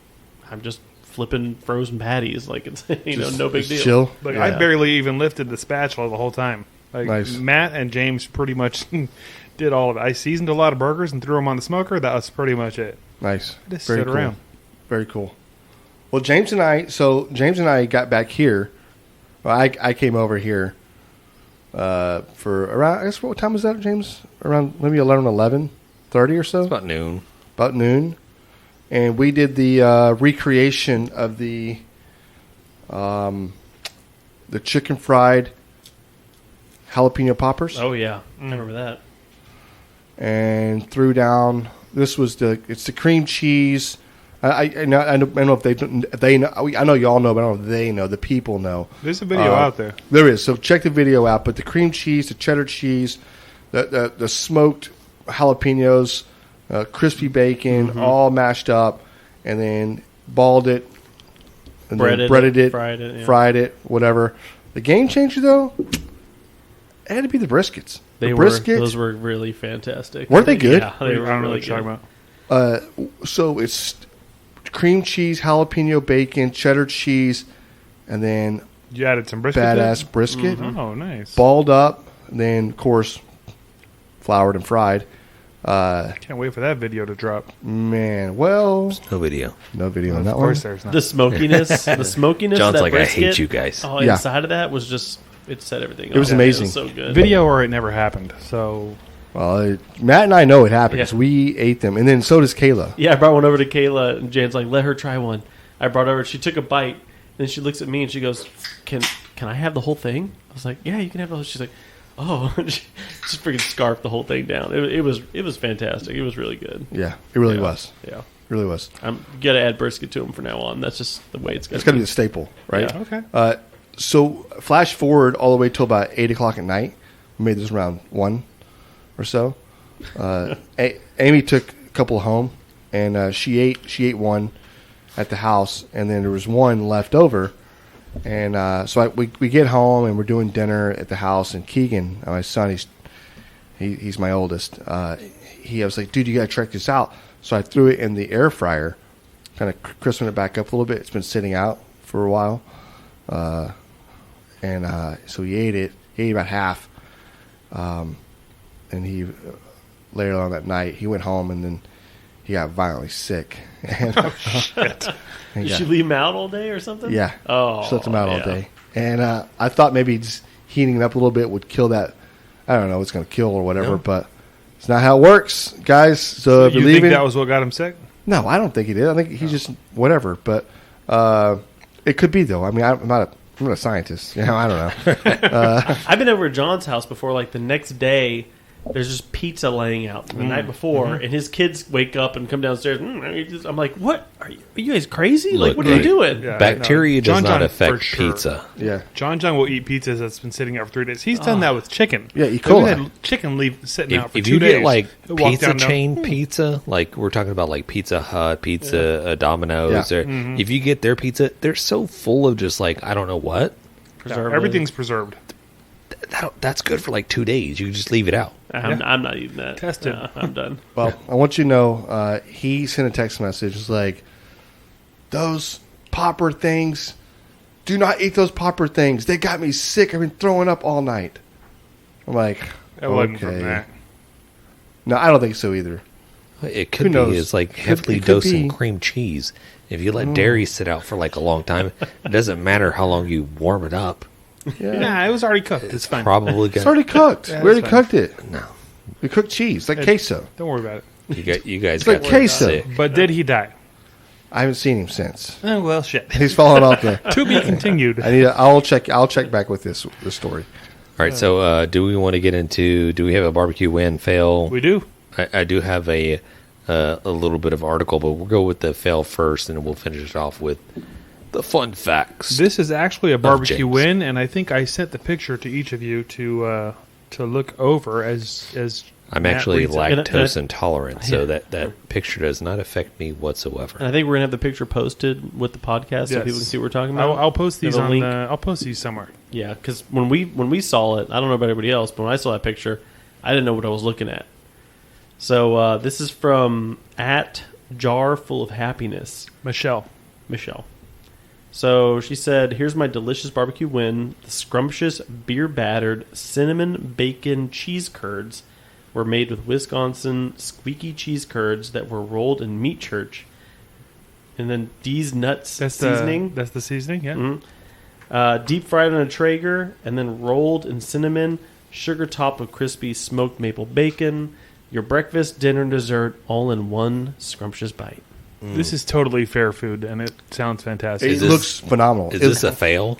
I'm just flipping frozen patties. Like it's no big Just deal. Chill. Like Yeah. I barely even lifted the spatula the whole time. Like Nice. Matt and James pretty much did all of it. I seasoned a lot of burgers and threw them on the smoker. That was pretty much it. Nice. I just Very stood cool. around. Very cool. Well, James and I got back here. Well, I came over here for around. I guess what time was that, James? Around maybe 11:30 or so. It's about noon. About noon, and we did the recreation of the chicken fried jalapeno poppers, Oh yeah, I remember that. and threw down. It's the cream cheese. I don't know if they know. I know y'all know, but I don't know if they know. The people know. There's a video out there. There is. So check the video out. But the cream cheese, the cheddar cheese, the smoked jalapenos, crispy bacon, all mashed up, and then balled it, and then breaded it, fried it, whatever. The game changer though, it had to be the briskets. Those were really fantastic. Weren't they good? Yeah, I they don't were know really what you're good. talking about. So it's cream cheese, jalapeno bacon, cheddar cheese, and then You added some brisket. badass brisket, Oh, nice. balled up, and then of course floured and fried. Can't wait for that video to drop. Man, well, No video. no video on Of that course, one. there's not. The smokiness, of John's that like, I brisket, hate you guys. Oh, Yeah. inside of that was just it set everything. It was off. amazing. It was so good. Video or it never happened. So Well, Matt and I know it happened Yeah. 'cause we ate them, and then so does Kayla. Yeah, I brought one over to Kayla, and Jan's like, "Let her try one." I brought over. She took a bite, and then she looks at me and she goes, "Can I have the whole thing?" I was like, "Yeah, you can have the whole." She's like, "Oh," she just freaking scarfed the whole thing down. It was fantastic. It was really good. Yeah, it really Yeah. was. Yeah, It really was. I'm gonna add brisket to them from now on. That's just the way it's gonna. It's got to be the staple, right? Yeah. okay. So flash forward all the way till about 8:00 at night. We made this around 1 or so. Amy took a couple home, and she ate one at the house, and then there was one left over. And so we get home and we're doing dinner at the house, and Keegan, my son, he's my oldest. I was like, dude, you gotta check this out. So I threw it in the air fryer, kind of crisping it back up a little bit. It's been sitting out for a while, and so he ate it. He ate about half, and he later on that night he went home, and then he got violently sick. And, Did she leave him out all day or something? yeah. Oh, Just left him out all yeah. day. And I thought maybe just heating it up a little bit would kill that. I don't know what's going to kill or whatever, No. but it's not how it works, guys. So if You you're think leaving, that was what got him sick? no, I don't think he did. I think he just whatever. But it could be though. I mean, I'm not a I'm not a scientist. I don't know. I've been over at John's house before. Like the next day, there's just pizza laying out from the night before, and his kids wake up and come downstairs. I'm like, "What? Are you guys crazy? Look, like, what are you doing?" Yeah, Bacteria no. does John not for affect sure. pizza. Yeah. John will eat pizzas that's been sitting out for 3 days. He's done that with chicken. Yeah, E. Like, coli. we had chicken leave sitting out for If 2 you days. get like He'll walk pizza down, chain pizza, like we're talking about like Pizza Hut, Domino's, Yeah. or if you get their pizza, they're so full of just like I don't know what. Yeah, everything's preserved. That's good for like 2 days. You can just leave it out. I'm not eating that. Tested. No, I'm done. Well, I want you to know, he sent a text message. It's like, those popper things, do not eat those popper things. They got me sick. I've been throwing up all night. I'm like, It wasn't from that. No, I don't think so either. It Who could knows? be. It's like heavily it could dosed in be. cream cheese. If you let dairy sit out for like a long time, it doesn't matter how long you warm it up. Yeah. Nah, it was already cooked. It's fine. Probably It's got already cooked. Yeah, we already that's fine. cooked it. no. We cooked cheese, like queso. Don't worry about it. You guys It's like got queso. sick. But did he die? I haven't seen him since. Oh, well, shit. He's fallen off the. To be continued. I'll check back with this story. All right. So, do we want to get into? Do we have a barbecue win fail? We do. I do have a little bit of article, but we'll go with the fail first, and then we'll finish it off with the fun facts. This is actually a barbecue James. win, and I think I sent the picture to each of you to look over as I'm Matt actually reads it. lactose intolerant, so that picture does not affect me whatsoever. And I think we're gonna have the picture posted with the podcast so Yes. people can see what we're talking about. I'll post these Have a on. link. I'll post these somewhere. Yeah, because when we saw it, I don't know about everybody else, but when I saw that picture, I didn't know what I was looking at. So this is from @JarFullOfHappiness, Michelle. Michelle. So she said, "Here's my delicious barbecue win. The scrumptious beer-battered cinnamon bacon cheese curds were made with Wisconsin squeaky cheese curds that were rolled in meat church, and then D's nuts That's seasoning. That's the seasoning. Yeah. Mhm. Deep fried on a Traeger and then rolled in cinnamon, sugar topped with crispy smoked maple bacon. Your breakfast, dinner, and dessert all in one scrumptious bite." This is totally fair food, and it sounds fantastic. It looks phenomenal. Is this a fail?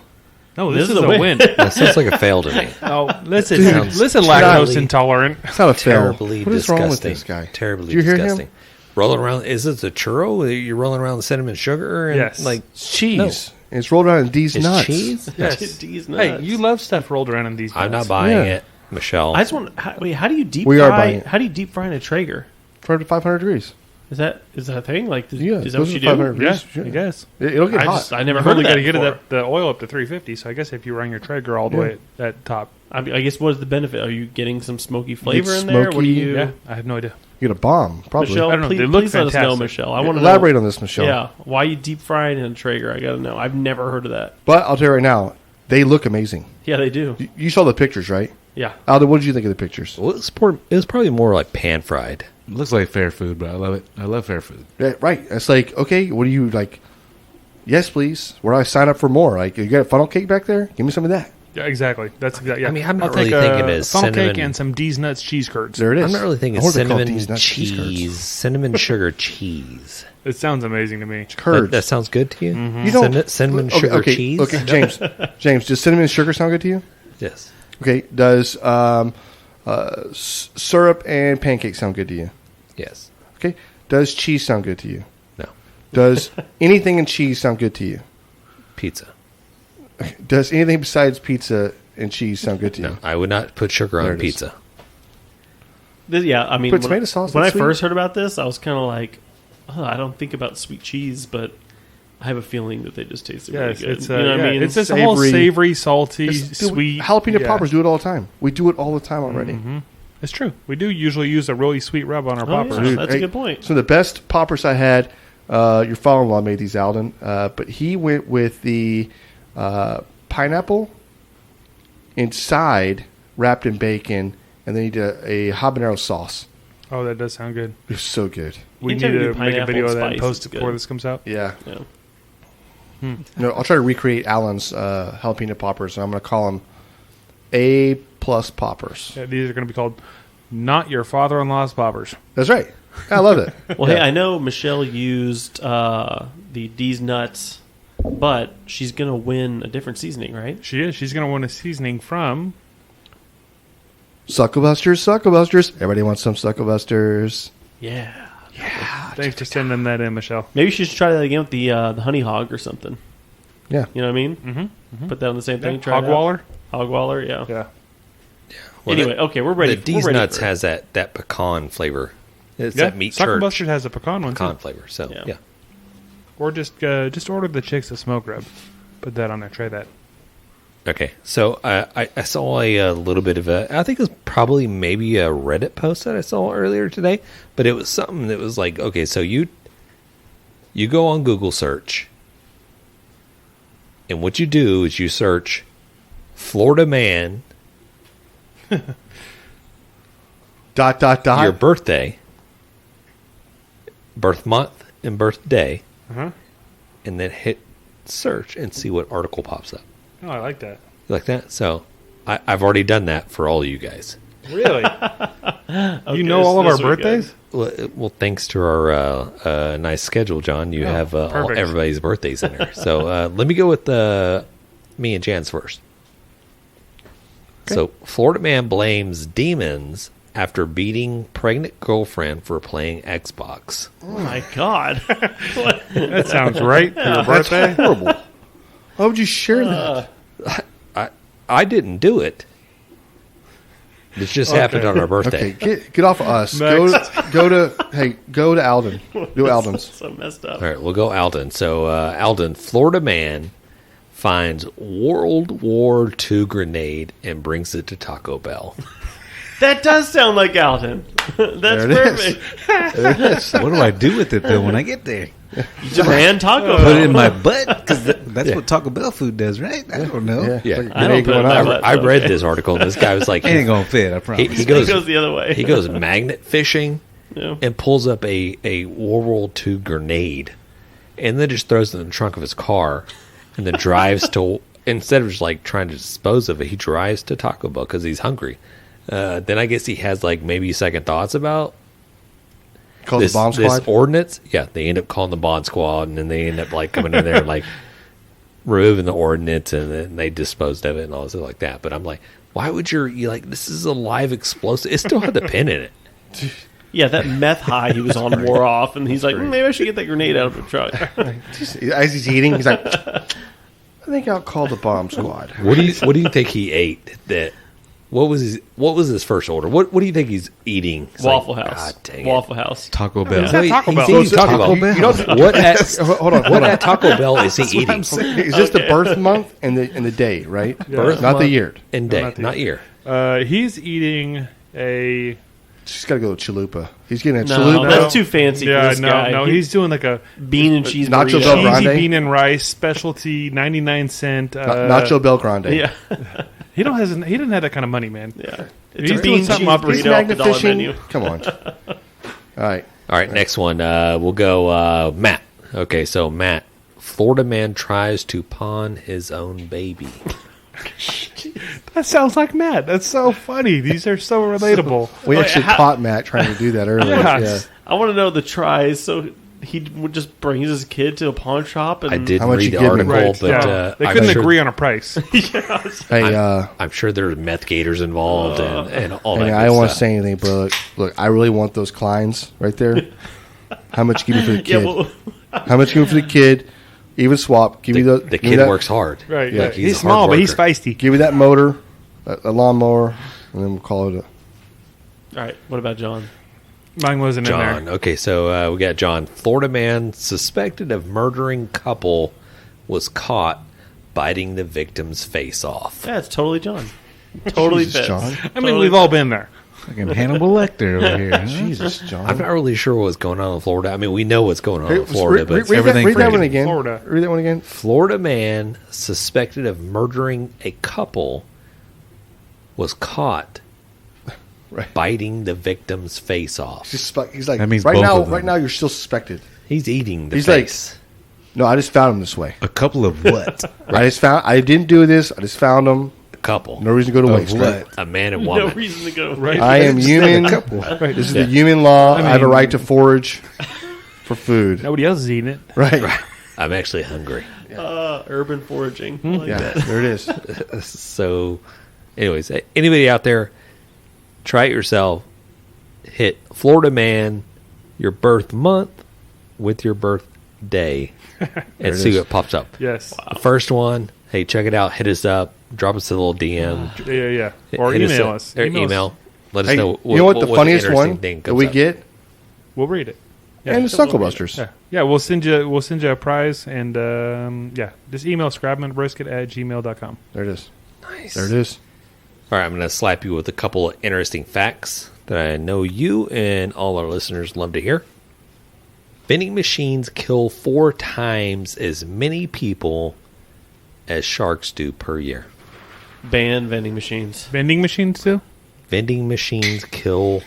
No, this is is a a win. win. That sounds like a fail to me. Oh, listen, Sounds listen, terribly- lactose intolerant. It's not a fail. Terribly What is disgusting. wrong with this guy? Terribly Did you hear disgusting. him? Rolling around. Is this a churro? You're rolling around the cinnamon sugar? And Yes. Like It's cheese. And it's rolled around in D's it's nuts. cheese? Yes. D's Hey, nuts. you love stuff rolled around in these. I'm not nuts. buying Yeah. it, Michelle. I just want. How do you deep We are fry? buying it. How do you deep fry in a Traeger? For 500 degrees. Is that a thing? Like, Yeah, is that those what are you 500 do? Yeah, Sure. I guess. It'll get hot. I never You've heard of only that got to get before. the oil up to 350. So I guess if you run your Traeger all the Yeah. way at top, I guess what is the benefit? Are you getting some smoky flavor It's in there? What do smoky, you, yeah, I have no idea. You get a bomb, probably. Michelle? I don't know, Please, they look please let us know, fantastic. Michelle. I want to Elaborate on this, Michelle. Yeah, why you deep frying in a Traeger? I got to know. I've never heard of that. But I'll tell you right now, they look amazing. Yeah, they do. You saw the pictures, right? Yeah, Aldan, what did you think of the pictures? Well, it was probably more like pan fried. It looks like fair food, but I love it. I love fair food. Yeah, right. It's like, okay, what do you like? Yes, please. Where do I sign up for more? Like, you got a funnel cake back there? Give me some of that. Yeah, exactly. That's exactly. Yeah. I mean, I'm not I'll really take thinking a it's funnel cake cinnamon- and some D's nuts cheese curds. There it is. I'm not really thinking I wonder if they call cinnamon these nuts cheese curds. cheese, cinnamon sugar cheese. It sounds amazing to me. Curds. That sounds good to you? You don't Cinnamon okay, sugar okay, cheese? Okay, James. James, does cinnamon and sugar sound good to you? Yes. Okay. Does syrup and pancakes sound good to you? Yes. Okay. Does cheese sound good to you? No. Does anything in cheese sound good to you? Pizza. Does anything besides pizza and cheese sound good to you? No. I would not put sugar There on it is. pizza. Yeah, I mean, Put tomato sauce, when I that's sweet. first heard about this, I was kind of like, oh, I don't think about sweet cheese, but I have a feeling that they just taste really Yes, good. it's you know what I mean? it's this whole Savory. savory, salty, It's- dude, sweet jalapeno yeah. poppers do it all the time. We do it all the time already. Mm-hmm. It's true. We do usually use a really sweet rub on our Oh, poppers. yeah. Dude, That's a good point. Some of the best poppers I had, your father-in-law made these, Aldan, but he went with the pineapple inside, wrapped in bacon, and then he did a habanero sauce. Oh, that does sound good. It was so good. We Anytime need you do to make a pineapple video of and that and spice, post it's it before good. this comes out. Yeah. Yeah. No, I'll try to recreate Alan's jalapeno poppers, and I'm going to call them A+ poppers. Yeah, these are going to be called Not Your Father-in-Law's Poppers. That's right. I love it. Well, Yeah. hey, I know Michelle used the D's nuts but she's going to win a different seasoning, right? She is. She's going to win a seasoning from. Sucklebusters. Everybody wants some Sucklebusters. Yeah. Thanks for sending that in, Michelle. Maybe she should try that again with the honey hog or something. Yeah. You know what I mean? Mm-hmm. Put that on the same thing. Yeah. Try it out. Hogwaller? Hogwaller, yeah. Yeah. Well, Anyway, okay, we're ready. The D's we're ready Nuts for it. has that pecan flavor. It's Yeah. that meat church Sucklebusters has a pecan one, pecan too. flavor. So, Yeah. yeah. Or just order the Chicks that Smoke Rub. Put that on there. Try that. Okay, so I saw a little bit of I think it was probably maybe a Reddit post that I saw earlier today, but it was something that was like, okay, so you go on Google search, and what you do is you search Florida man, your birthday, birth month, and birthday, Uh-huh. and then hit search and see what article pops up. Oh, I like that. You like that? So I've already done that for all you guys. Really? Okay, You know all of this our week, birthdays? Well, thanks to our nice schedule, John, you have perfect. everybody's birthdays in there. So let me go with me and Jan's first. So Florida man blames demons after beating pregnant girlfriend for playing Xbox. Oh my God. That sounds right for your birthday. Horrible. Why would you share that? I didn't do it. This just happened on our birthday. Okay, get off of us. Next. Go to Aldan. Do Aldan's. So messed up. All right, we'll go Aldan. So Aldan, Florida man finds World War II grenade and brings it to Taco Bell. That does sound like Alden. That's There it is. perfect. There it is. What do I do with it though when I get there? Demand Taco Put Bell. it in my butt because that's what Taco Bell food does, right? I don't know. Yeah. Yeah. Like a I don't grenade put it in going my on. butt. I read this article, and this guy was like, It ain't gonna fit. I promise. he It goes goes the other way. he goes magnet fishing Yeah. and pulls up a World War II grenade, and then just throws it in the trunk of his car, and then drives to instead of just like trying to dispose of it, he drives to Taco Bell because he's hungry. Then I guess he has like maybe second thoughts about Called this, the bomb squad. this ordinance. Yeah, they end up calling the bomb squad, and then they end up like coming in there and like removing the ordinance, and then they disposed of it and all stuff like that. But I'm like, why would you like this is a live explosive? It still had the pin in it. Yeah, that meth high he was on wore off, and he's like, maybe I should get that grenade out of the truck. As he's eating, he's like, I think I'll call the bomb squad. What do you think he ate? That what was his first order? What do you think he's eating? It's Waffle like, House. God dang it. Waffle House. Taco Bell. Is that Taco Bell? He's eating So Taco Taco Bell. Bell. You don't- What at Hold on. what at Taco Bell is he eating? Is this the birth month and the day, right? Birth Not the month year. and day, Not the not year. He's eating a. She's got to go with chalupa. He's getting a No, chalupa. that's too fancy Yeah, for this guy. no. He's doing like a bean and cheese Nacho burrito. Bel cheesy Grande? bean and rice specialty, 99 cent. Nacho Bel Grande. Yeah, He doesn't have that kind of money, man. yeah. He's It's a doing bean something cheese up. He's burrito off the magnet dollar fishing. menu. Come on. All right. All right, next one. We'll go Matt. Okay, so Matt, Florida man tries to pawn his own baby. That sounds like Matt. That's so funny. These are so relatable. We actually how- caught Matt trying to do that earlier. Yes. I want to know the tries. So he would just brings his kid to a pawn shop, and I didn't How much read you the give him? article, Right, but Yeah. They I'm couldn't sure, agree on a price. Hey, I'm sure there's meth gators involved and all that. hey, good I don't want to stuff. say anything, but look, I really want those Kleins right there. How much give me for the yeah, kid? well, How much give me for the kid? Even swap. Give me The give me kid that, works hard. Right. Yeah, Yeah. he's He's a small, hard but he's worker. feisty. Give me that motor, a lawnmower, and then we'll call it a. all right. What about John? Mine wasn't in John. there. Okay, so we got John. Florida man suspected of murdering couple was caught biting the victim's face off. Yeah, it's totally John. Totally Jesus, fits. John. I mean, Totally we've all been there. Fucking Hannibal Lecter over here. Huh? Jesus, John. I'm not really sure what's going on in Florida. I mean, we know what's going on in Florida, but read everything that one crazy. again. Florida. Read that one again. Florida man suspected of murdering a couple was caught Right. biting the victim's face off. He's like, That means right both now, of them. right now, you're still suspected. He's eating the He's like- face. No, I just found him this way. A couple of what? I didn't do this. I just found him. A couple. No reason to go to Of waste. what? Right? A man and No woman. reason to go. Right. I am human. couple. Right. This is Yeah. the human law. I, have a mean- right to forage for food. Nobody else is eating it. Right. I'm actually hungry. Urban foraging. I like Yeah, that. there it is. So, anyways, anybody out there, try it yourself. Hit Florida Man, your birth month with your birthday, and see what pops up. Yes. The first one, hey, check it out. Hit us up. Drop us a little DM. Yeah. Or Hit email up- us. or email. Let us Hey, know. you know what the funniest interesting one thing that comes we up. get? We'll read it. And the Sucklebusters. Yeah. We'll send you a prize, and just email scrabmanbrisket@gmail.com. There it is. Nice. There it is. All right, I'm going to slap you with a couple of interesting facts that I know you and all our listeners love to hear. Vending machines kill 4 times as many people as sharks do per year. Ban vending machines. Vending machines too. Vending machines kill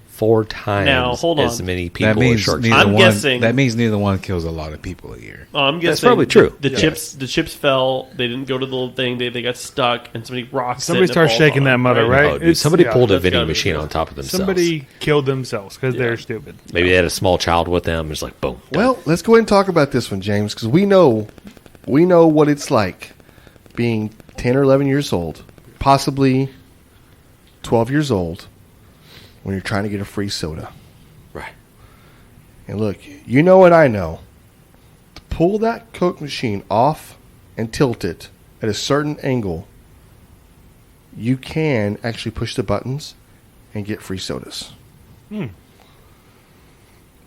4 times Now, hold as on. many That people as means sharks neither do. I'm one. guessing- That means neither one kills a lot of people a year. Oh, I'm guessing That's probably true. The Yeah. chips fell. They didn't go to the little thing. They got stuck, and somebody rocked. Somebody starts shaking that mother, right? Oh, dude, It's- somebody yeah, pulled a that's vending gotta be machine true. on top of themselves. Somebody killed themselves because Yeah. they're stupid. Maybe they had a small child with them. It's like, boom. done. Well, let's go ahead and talk about this one, James, because we know what it's like being 10 or 11 years old, possibly 12 years old, when you're trying to get a free soda. Right. And look, you know what I know. To pull that Coke machine off and tilt it at a certain angle, you can actually push the buttons and get free sodas.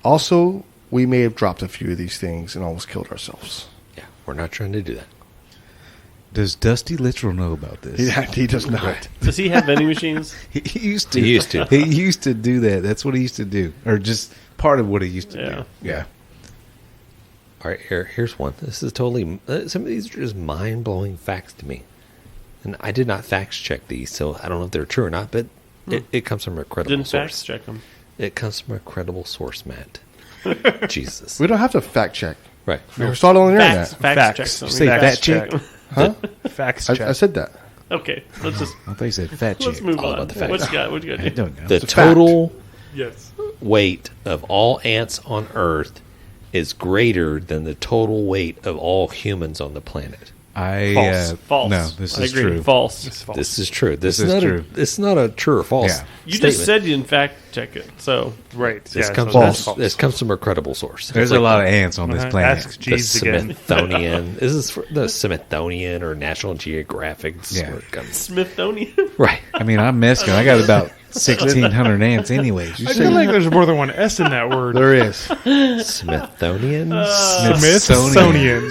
Also, we may have dropped a few of these things and almost killed ourselves. Yeah, we're not trying to do that. Does Dusty Littrell know about this? He does not. Does he have vending machines? He used to. He used to. He used to do that. That's what he used to do, or just part of what he used to Yeah. do. Yeah. All right, here's one. This is totally. Some of these are just mind blowing facts to me, and I did not fact check these, so I don't know if they're true or not. But it comes from a credible Didn't source. fact check them. It comes from a credible source, Matt. Jesus. We don't have to fact check. Right. We're started on the Facts. internet. Facts. Facts. Check Say something. fat chick. Huh? Facts check. I said that. Okay, let's just I thought you said fat chick. let's move All on. about the facts. What you got? What you I got? don't know. The It's a total Yes. weight of all ants on Earth is greater than the total weight of all humans on the planet. False. False. No, this I is agree. true. False. It's false. This is true. This This is is not true. This is not a true or false. Yeah. You statement. just said you didn't fact check it, so right. This yeah, comes so from, that's false. this comes from a credible source. There's It's a lot of ants on this Uh-huh. planet. Ask the Jeeves again. Smithsonian. This is for the Smithsonian or National Geographic. This is Yeah. where it comes. Smithsonian. Right. I mean, I'm Mexican. I got about 1,600 ants, anyways. You I feel like there's more than one S in that word. There is. Smithsonian. Smithsonian.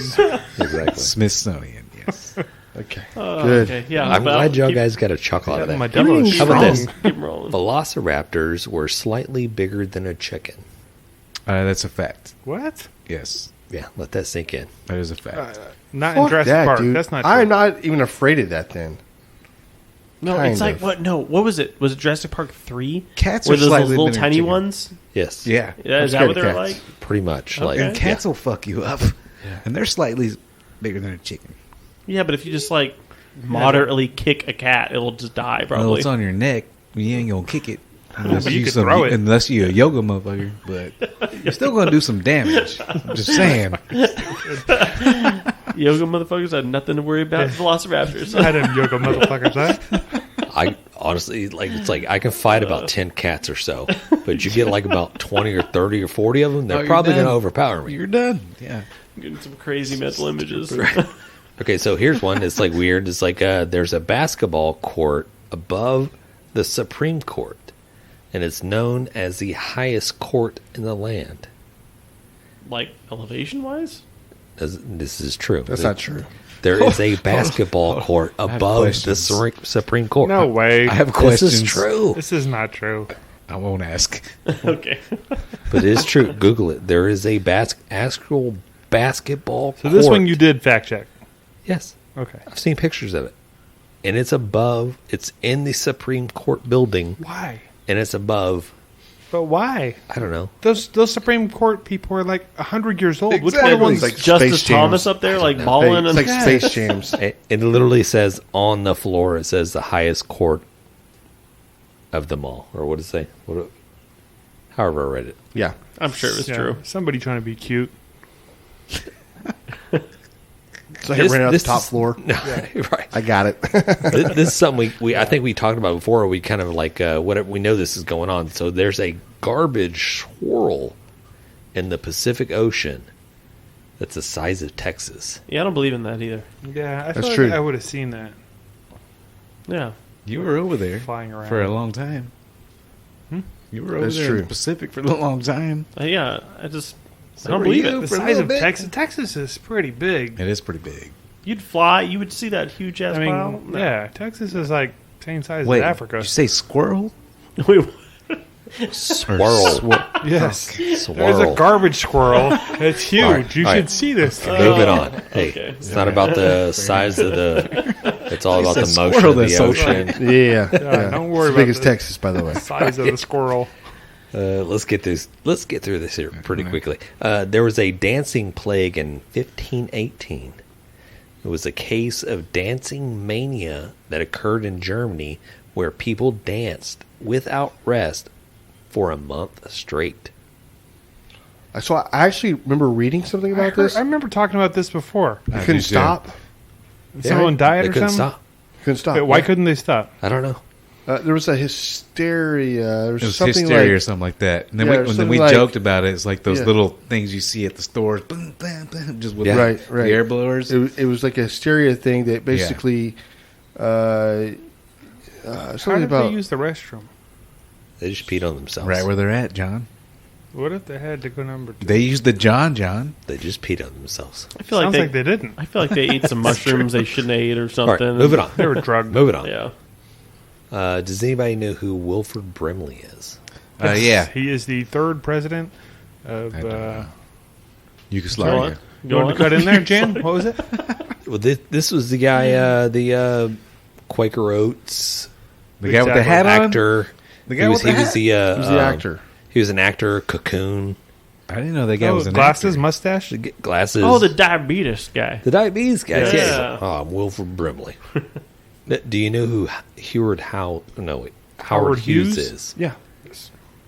Exactly. Smithsonian. Yes. Okay. Oh, Good. okay. Yeah. I'm well, glad y'all keep- guys got a chuckle out of that. My double is How about strong. this? Keep rolling. Velociraptors were slightly bigger than a chicken. That's a fact. What? Yes, Yeah, let that sink in. that is a fact. Not in Fuck Jurassic that, Park. dude. That's not true. I'm not even afraid of that then. No, Kind it's like of. what? No, what was it? Was it Jurassic Park 3? Cats Were are those slightly little bigger than tiny chicken. ones? Yes. Yeah. Yeah, is that scared what of they're cats. like? Pretty much. Okay. Like And cats will fuck you up, and they're slightly bigger than a chicken. Yeah, but if you just like moderately kick a cat, it'll just die Well, probably. it's on your neck. You ain't gonna kick it unless But you you could some, throw it. unless you're a yoga motherfucker. But you're still gonna do some damage. I'm just saying. Yoga motherfuckers had nothing to worry about. Velociraptors. I didn't yoga motherfuckers, huh? I honestly it's like I can fight about 10 cats or so, but you get like about 20 or 30 or 40 of them, they're you're probably done. going to overpower me. You're done. Yeah. Getting some crazy mental images. Okay, so here's one. It's like weird. It's like there's a basketball court above the Supreme Court, and it's known as the highest court in the land. Like elevation wise? This is true. That's not true. There is a basketball court have above the questions. Supreme Court. No way. I have This questions. is true. This is not true. I won't ask. Okay. But it is true. Google it. There is a actual basketball So this court. one you did fact check. Yes. Okay. I've seen pictures of it. And it's in the Supreme Court building, Why? and it's above, But why? I don't know. Those Supreme Court people are like 100 years old. Which one Exactly. of one's Like Justice Space Thomas Jams. up there, like Hey, balling it's and like Space Jams. It literally says on the floor, it says the highest court of them all. Or what does it say? However I read it. Yeah. I'm sure it was Yeah, true. Somebody trying to be cute. It's like I ran out the top floor. No, right. I got it. This is something we I think we talked about before. We kind of like what we know this is going on. So there's a garbage swirl in the Pacific Ocean that's the size of Texas. Yeah, I don't believe in that either. Yeah, I That's feel true. like I would have seen that Yeah. You were over there flying around for a long time. You were over That's there true. in the Pacific for a long time. Yeah, I just So I don't were believe you. it. The For a size little of bit. Texas. Texas is pretty big. It is pretty big. You'd fly, you would see that huge ass I mean, pile. No. yeah, Texas is like same size Wait, as Africa. did you say squirrel? Wait, Swirl. Yes. There's a Swirl. garbage squirrel. It's huge. All right, You all should right. see this. Moving on. Hey, okay. it's not about the size of the. It's all about the said motion squirrel, of the that's so ocean. Yeah. don't worry As big about as the- Texas, by the way. Size of the squirrel. Let's get through this here pretty quickly. There was a dancing plague in 1518. It was a case of dancing mania that occurred in Germany, where people danced without rest for a month straight. So I actually remember reading something about this. I remember talking about this before. You I couldn't do too. stop. Someone died They or couldn't something? stop. Couldn't stop. Wait, why Yeah. couldn't they stop? I don't know. There was a hysteria. There was It was something hysteria or like something like that. And then Yeah, we, it was when something we like- joked about it, it's like those Yeah. little things you see at the stores, boom, bam, bam, just with Yeah. right. the air blowers. It was like a hysteria thing that basically How something did about they use the restroom? They just peed on themselves. Right where they're at, John. What if they had to go number 2? They used the John. They just peed on themselves. I feel Sounds like like they didn't. I feel like they ate some mushrooms they shouldn't have ate or All something. right, moving on. They were drugged. Moving on. Yeah. Does anybody know who Wilford Brimley is? Yeah. He is the third president of. I don't know. Go Yugoslavia. on. You Go want on. to cut in there, Jan? What was it? Well, this was the guy, the Quaker Oats The guy with the Exactly. hat on? actor. The guy he with was, the he was hat? the he was the um, actor. He was an actor. Cocoon. I didn't know that guy was an glasses, actor. mustache. The glasses. Oh, the diabetes guy. the diabetes guy. Yeah. Yeah. Oh, I'm Wilford Brimley. Do you know who Howard Howard Hughes Hughes? is? Yeah.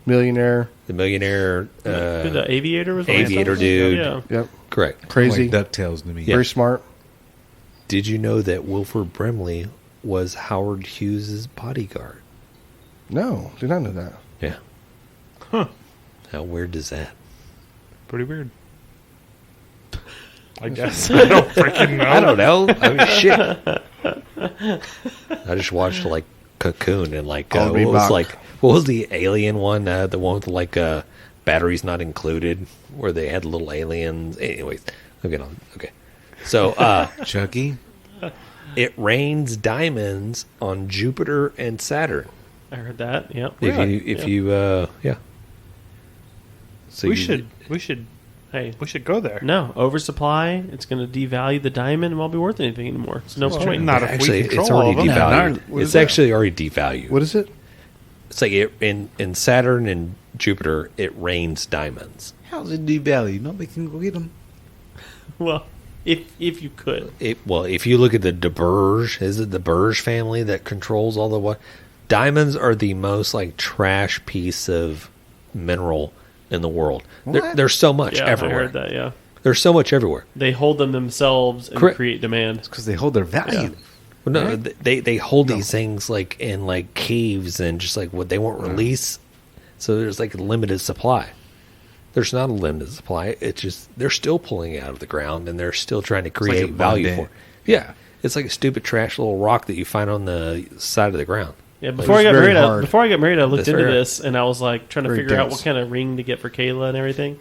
Millionaire. The millionaire the aviator was the aviator last one? dude. Yeah. Yep. Correct. Crazy. Like DuckTales to me. Yeah. Very smart. Did you know that Wilford Brimley was Howard Hughes' bodyguard? No, did not know that. Yeah. Huh. How weird is that? Pretty weird. I guess. I don't freaking know. I don't know. I mean, shit. I just watched like Cocoon and like I'll what be was back. like what was the alien one? The one with like batteries not included, where they had little aliens. Anyways, okay. So Chucky. it rains diamonds on Jupiter and Saturn. I heard that. Yep. If you yeah. So We you- should Hey, go there. no oversupply. It's going to devalue the diamond and won't be worth anything anymore. It's no point. Not if actually we control it's all already of them. devalued. What is It's that? actually already devalued. What is it? It's like in Saturn and Jupiter, it rains diamonds. How's it devalued? Nobody can go get them. Well, if you could, Well, if you look at the DeBurge, is it the Burge family that controls all the what? Diamonds are the most like trash piece of mineral in the world. There's so much yeah, everywhere. I heard that. Yeah, There's so much everywhere. they hold them themselves and Correct. create demand. Because they hold their value. Well, no, they hold these things like in like caves and just like what they won't release. So there's like a limited supply. There's not a limited supply. It's just they're still pulling it out of the ground and they're still trying to create value for it. Yeah, it's like a stupid trash little rock that you find on the side of the ground. Yeah, before I it's got very married, hard. I looked That's into very- this and I was like trying to Very figure out dense. what kind of ring to get for Kayla and everything.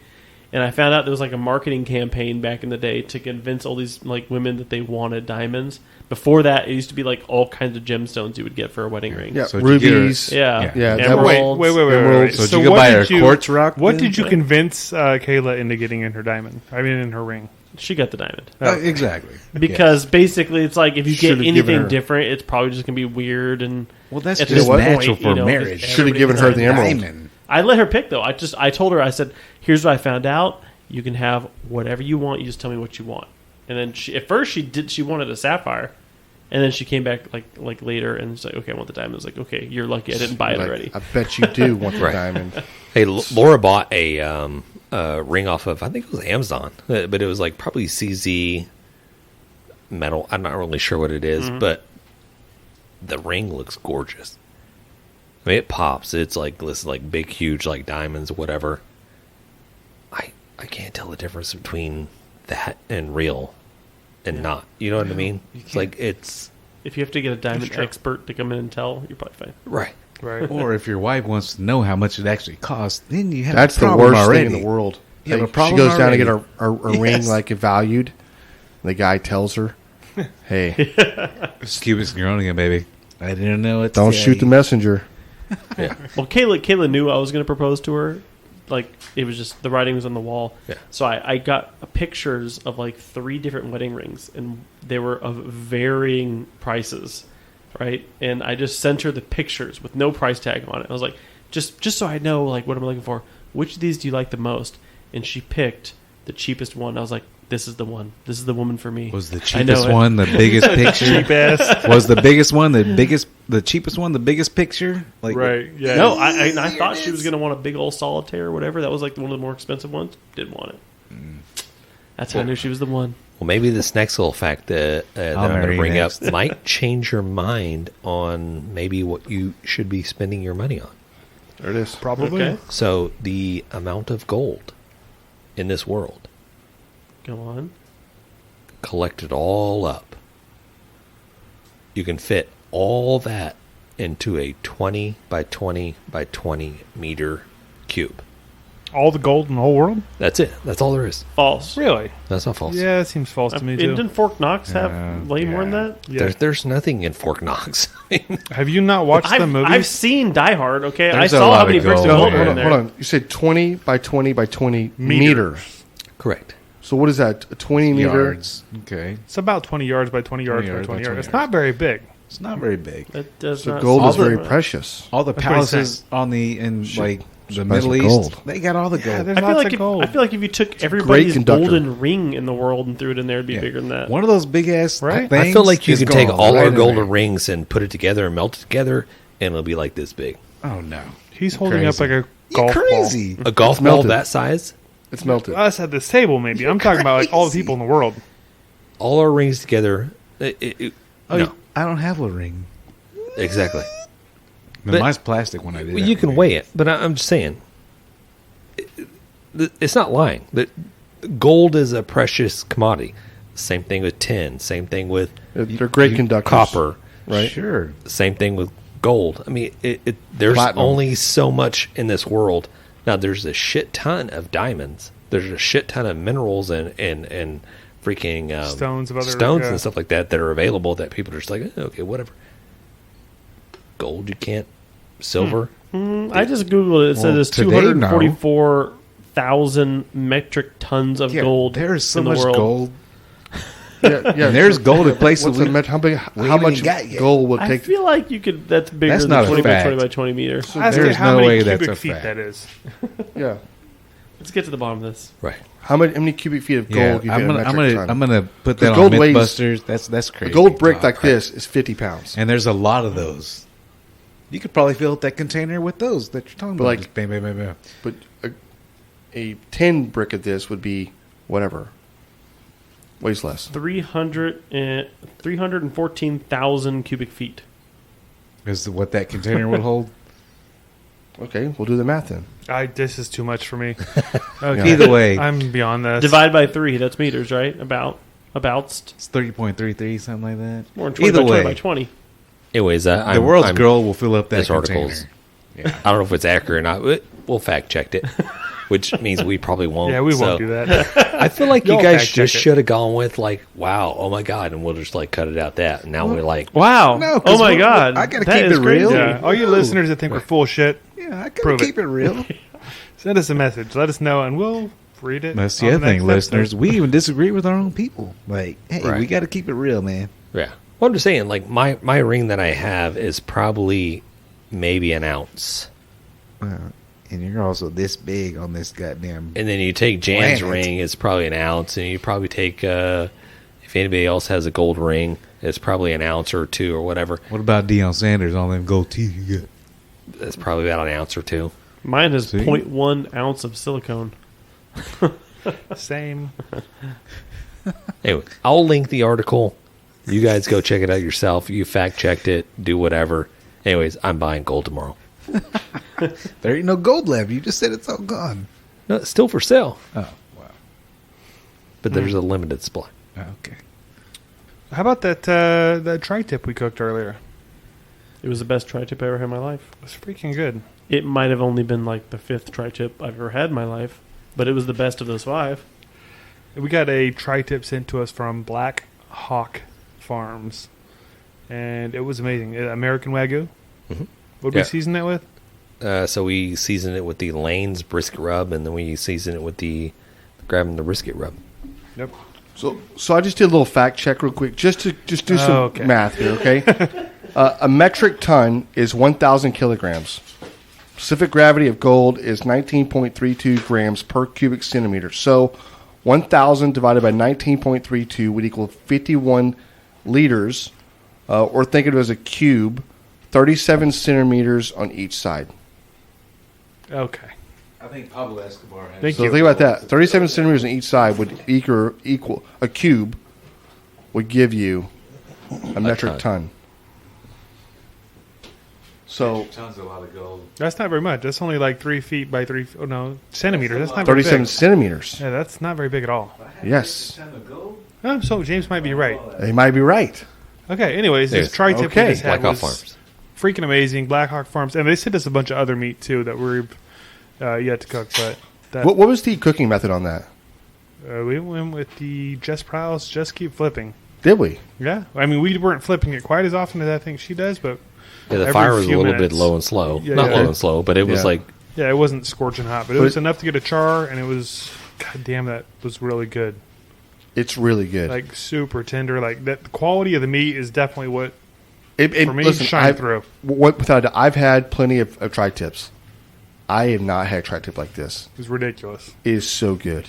And I found out there was like a marketing campaign back in the day to convince all these like women that they wanted diamonds. Before that, it used to be like all kinds of gemstones you would get for a wedding ring. Yeah, So did you get her- rubies. Yeah, Yeah, that emeralds. Wait. Emeralds. So did you go what buy her did you- quartz rock? What then? did you convince Kayla into getting in her diamond? I mean, in her ring. She got the diamond Exactly. because basically it's like if you Should've get given anything her- different, it's probably just gonna be weird. And Well, that's at just this point, natural for you know, marriage. because Should have given her the emerald. Diamond. I let her pick though. I told her, I said, "Here's what I found out. You can have whatever you want. You just tell me what you want." And then at first she wanted a sapphire, and then she came back like later and was like, "Okay, I want the diamond." I was like, "Okay, you're lucky I didn't buy it Like, already." I bet you do want the Right. diamond. Hey, Laura bought a ring off of I think it was Amazon, but it was like probably CZ metal. I'm not really sure what it is, but the ring looks gorgeous. I mean, it pops. It's like this, like big, huge, like diamonds, whatever. I can't tell the difference between that and real and not. You know what I mean? It's like it's If you have to get a diamond expert to come in and tell, you're probably fine. right. Right. Or if your wife wants to know how much it actually costs, then you have That's a the problem worst already. thing in the world. You have Like, a problem she goes down to get already. her ring Yes. like valued. The guy tells her, "Hey, Cubic zirconia, baby. I didn't know it. don't shoot the messenger." Yeah. Well, Kayla knew I was going to propose to her. Like, it was just, the writing was on the wall. Yeah. So I got pictures of like 3 different wedding rings, and they were of varying prices, right? And I just sent her the pictures with no price tag on it. I was like, just so I know like what I'm looking for. Which of these do you like the most? And she picked the cheapest one. I was like, this is the one. This is the woman for me. Was the I know cheapest it. one the biggest picture? Cheap ass. Was the biggest one the cheapest one the biggest picture? Like Right. Yeah. No, I thought she was going to want a big old solitaire or whatever. That was like one of the more expensive ones. Didn't want it. That's how I knew she was the one. Well, maybe this next little fact that I'm going marry to bring next. up might change your mind on maybe what you should be spending your money on. There it is. Probably. Okay. So the amount of gold in this world, Go on. collect it all up. You can fit all that into a 20 by 20 by 20 meter cube. All the gold in the whole world? That's it. That's all there is. False. Really? That's not false. Yeah, it seems false to me too. Didn't Fort Knox have Yeah. way more than that? Yeah. There's nothing in Fort Knox. Have you not watched the movie? I've seen Die Hard, okay? There's I a saw lot how of many bricks of gold gold there. were Hold in on, there. hold on. You said 20 by 20 by 20 Meter. meters. Correct. So what is that? A 20 meter? yards. Okay, It's about 20 yards by 20 yards 20 by yards 20 by yards. 20 It's not very big. it's not very big. That does So not gold is sound very right. precious. All the That's what he's palaces on the like the Some Middle nice East, gold. they got all the Yeah, gold. there's I feel, lots like of if, gold. I feel like if you took everybody's conductor. golden ring in the world and threw it in there, it'd be Yeah. bigger than that. One of those big ass Right? things. I feel like you is can take gold all right our in golden there. rings and put it together and melt it together, and it'll be like this big. Oh no, He's holding up Crazy. like a You're golf crazy. A golf ball melted. that size, It's melted. ball. Us at this table, maybe. I'm talking about like all the people in the world. all our rings together. Oh, No, I don't have a ring. exactly. No, But- mine's plastic when I did. Well, you can weigh it, but I'm just saying, it's not lying. That gold is a precious commodity. Same thing with tin. Same thing with They're great conductors. copper. Right? Sure. Same thing with gold. I mean, there's Platinum. only so much in this world. Now, there's a shit ton of diamonds. There's a shit ton of minerals and freaking Stones of other- stones yeah. and stuff like that are available that people are just like, okay, whatever. Gold, you can't. Silver, I just Googled it. It said Well, there's today, 244,000 metric tons of gold There's so in the much world. gold. Yeah, yeah. And there's gold at places What's we- the how big? we How ain't much even got yet. gold would I take? feel like you could. That's bigger That's than not a 20 by fact. 20 by 20 meters. Ask there's me how no many way cubic that's a feet fact. that is. Yeah. Let's get to the bottom of this. right? How many cubic feet of gold? Yeah, you get I'm in a gonna, metric ton? I'm gonna put 'Cause that on gold weighs- MythBusters. That's A crazy. gold brick talk. like this is 50 pounds. And there's a lot of those. You could probably fill up that container with those that you're talking But about. like- Just bam, bam, bam, bam. But a 10 brick of this would be whatever. Weighs less. 314,000 cubic feet. Is what that container would hold. Okay, we'll do the math then. This is too much for me. Okay. Either way, I'm beyond this. Divide by 3. That's meters, right? Abouts. it's 30.33, something like that. More than 20 Either by 20 way, by 20. Anyways, the world's girl will fill up that this container. article's- Yeah. I don't know if it's accurate or not. But we'll fact check it, which means we probably won't. Yeah, we So, won't do that. I feel like you Y'all guys fact check just it. should have gone with like, wow, oh my god, and we'll just like cut it out that. And now we're like, Wow. No, 'cause oh my we're- God. I gotta That keep is it real. crazy. Yeah. All you listeners that think we're full of shit, Yeah, I gotta Prove it. keep it real. send us a message. Let us know, and we'll read it. That's on the other thing, next episode. listeners. We even disagree with our own people. Like, hey, Right. we got to keep it real, man. yeah. Well, I'm just saying, like my ring that I have is probably maybe an ounce, And you're also this big on this goddamn. and then you take Jan's Planet. ring, it's probably an ounce, and you probably take if anybody else has a gold ring, it's probably an ounce or two or whatever. What about Deion Sanders on them gold teeth you got? That's probably about an ounce or two. Mine has See? 0.1 ounce of silicone. Same. Anyway, I'll link the article You guys go check it out yourself. You fact checked it. Do whatever. Anyways, I'm buying gold tomorrow. There ain't no gold left. You just said it's all gone. No, it's still for sale, Oh, wow. but there's a limited supply. Oh, okay. How about that tri-tip we cooked earlier? It was the best tri-tip I ever had in my life. It was freaking good. It might have only been like the 5th tri-tip I've ever had in my life, but it was the best of those 5. We got a tri-tip sent to us from Black Hawk Farms, and it was amazing. American Wagyu. Mhm. What did we Yeah. season that with? So we season it with the Lane's brisket rub, and then we season it with the grabbing the brisket rub. Yep. So I just did a little fact check real quick, just do some okay. math here, okay? A metric ton is 1,000 kilograms. Specific gravity of gold is 19.32 grams per cubic centimeter. So 1,000 divided by 19.32 would equal 51 liters, or think of it as a cube, 37 centimeters on each side. Okay. I think Pablo Escobar has. Thank So you. think about that. 37 centimeters on each side would equal a cube would give you a metric ton. So Tons a lot of gold. That's not very much. That's only like 3 feet by 3. Oh no, centimeters. That's not very 37 big. centimeters. Yeah, that's not very big at all. Yes. Oh, so James might be right. He might be right. Okay. Anyways, this Yes. tri-tip Okay. we just had Black Hawk was Farms. freaking amazing. Black Hawk Farms, and they sent us a bunch of other meat too that we're yet to cook. But that, What was the cooking method on that? we went with the Just Prowse, just keep flipping. Did we? Yeah, I mean we weren't flipping it quite as often as I think she does, but Yeah, the every fire was a few little minutes. bit low and slow. Yeah, Not yeah. low and slow, but it was Yeah. like yeah, it wasn't scorching hot, but it But was it- enough to get a char, and it was, god damn, that was really good. It's really good. Like super tender. Like that, the quality of the meat is definitely what it, for me listen, shine through. Without a doubt, I've had plenty of tri-tips. I have not had a tri-tip like this. It was ridiculous. It is so good.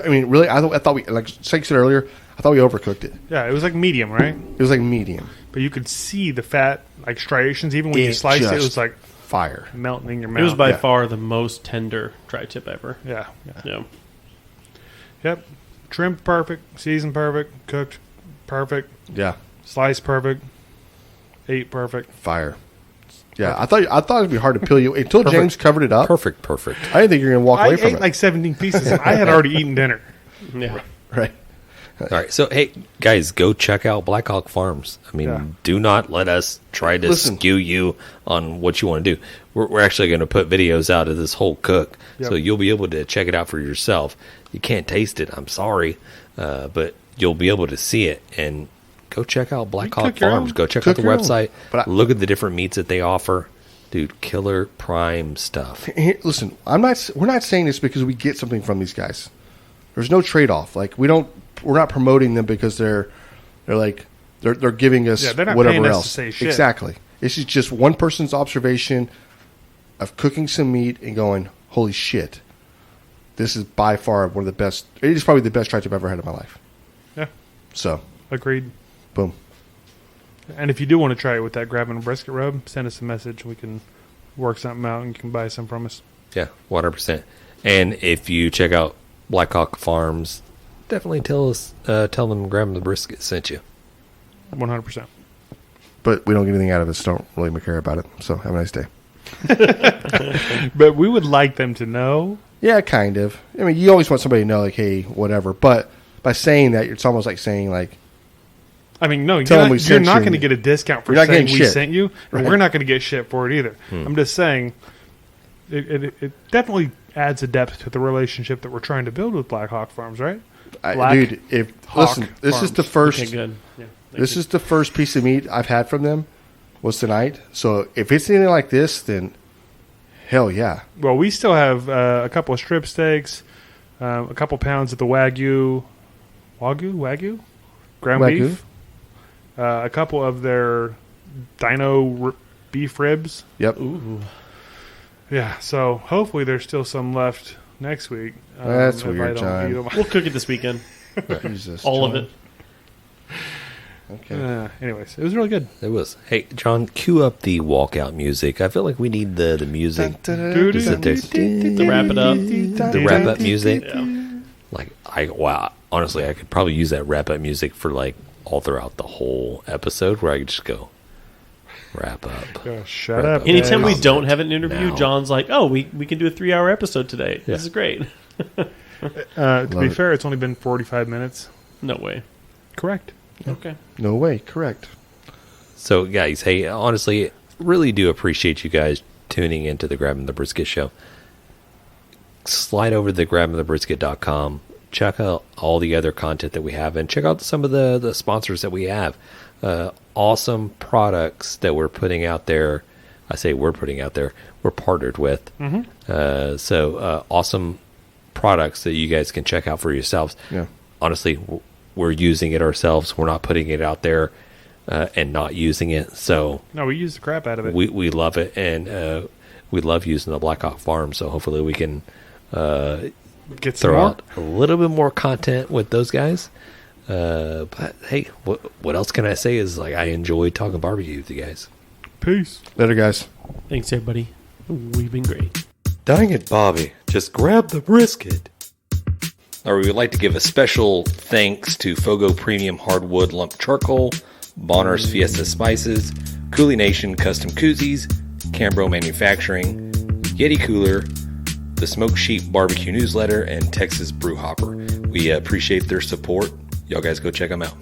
I mean, really, I thought we, like Shank said earlier, I thought we overcooked it. Yeah, it was like medium, right? It was like medium. But you could see the fat like striations even when you It sliced it. It just- was like Fire. melting in your mouth. It was by Yeah. far the most tender tri-tip ever. yeah. Yeah. Yep. Trimmed perfect, seasoned perfect, cooked perfect, Yeah. sliced perfect, ate perfect. Fire. Yeah, I thought it'd be hard to peel you until James covered it up. perfect. I didn't think you were gonna walk I away from ate it. like 17 pieces. I had already eaten dinner. Yeah. Right. All right, so hey guys, go check out Black Hawk Farms. I mean, Yeah. do not let us try to Listen. skew you on what you want to do. We're actually going to put videos out of this whole cook, Yep. so you'll be able to check it out for yourself. You can't taste it. I'm sorry, but you'll be able to see it and go check out Black You Hawk cook your Farms. own. Go check Cook out the your own. website. But Look at the different meats that they offer, dude. Killer prime stuff. Here, listen, we're not saying this because we get something from these guys. There's no trade-off. Like we're not promoting them because they're giving us Yeah, they're not whatever paying us else. to say shit. Exactly. This is just one person's observation of cooking some meat and going, "Holy shit. This is by far one of the best. It is probably the best tri-tip I've ever had in my life." Yeah, So, agreed. boom. And if you do want to try it with that grabbing a brisket rub, send us a message. We can work something out and you can buy some from us. Yeah, 100%. And if you check out Black Hawk Farms, definitely tell them Grab the Brisket sent you. 100%. But we don't get anything out of it, so don't really care about it. So, have a nice day. But we would like them to know. Yeah, kind of. I mean, you always want somebody to know, like, hey, whatever. But by saying that, it's almost like saying, like, I mean, no, Tell them we you're sent not you. going to get a discount for You're not saying getting we shit. sent you, and Right. we're not going to get shit for it either. I'm just saying it definitely adds a depth to the relationship that we're trying to build with Black Hawk Farms, right? Black dude, Hawk listen, this is the Farms. first. Okay, good. Yeah. This is the first piece of meat I've had from them. Was tonight. So if it's anything like this, then hell yeah. Well, we still have a couple of strip steaks, a couple pounds of the Wagyu, ground Wagyu. beef, a couple of their dino beef ribs. Yep. Ooh. Yeah, so hopefully there's still some left next week. That's if I weird, don't John. eat 'em. We'll cook it this weekend. Jesus, All of John. it. Okay. Anyways, it was really good. It was. Hey, John, cue up the walkout music. I feel like we need the music. Doo-doo. Is it there? To wrap it up. The wrap up music. Yeah. Like, honestly, I could probably use that wrap up music for like all throughout the whole episode where I could just go wrap up. Shut Wrap up. Anytime we guys. don't have an interview, Now. John's like, "Oh, we can do a 3-hour episode today. Yeah. This is great." To be it. fair, it's only been 45 minutes. No way. Correct. Okay. No way. Correct. So, guys, hey, honestly, really do appreciate you guys tuning into the Grabbing the Brisket show. Slide over to grabbingthebrisket.com. Check out all the other content that we have, and check out some of the sponsors that we have. Awesome products that we're putting out there. I say we're putting out there. We're partnered with. So awesome products that you guys can check out for yourselves. Yeah. Honestly, we're using it ourselves. We're not putting it out there and not using it. So No, we use the crap out of it. we love it, and we love using the Black Hawk Farm. So hopefully we can Get some throw more. out a little bit more content with those guys. But hey, what else can I say is like I enjoyed talking barbecue with you guys. Peace. Later, guys. Thanks, everybody. We've been great. Dang it, Bobby. Just grab the brisket. Or we would like to give a special thanks to FOGO Premium Hardwood Lump Charcoal, Bolner's Fiesta Spices, CoolieNation Custom Koozies, Cambro Manufacturing, Yeti Cooler, the Smoke Sheep Barbecue Newsletter, and Texas Brew Hopper. We appreciate their support. Y'all guys go check them out.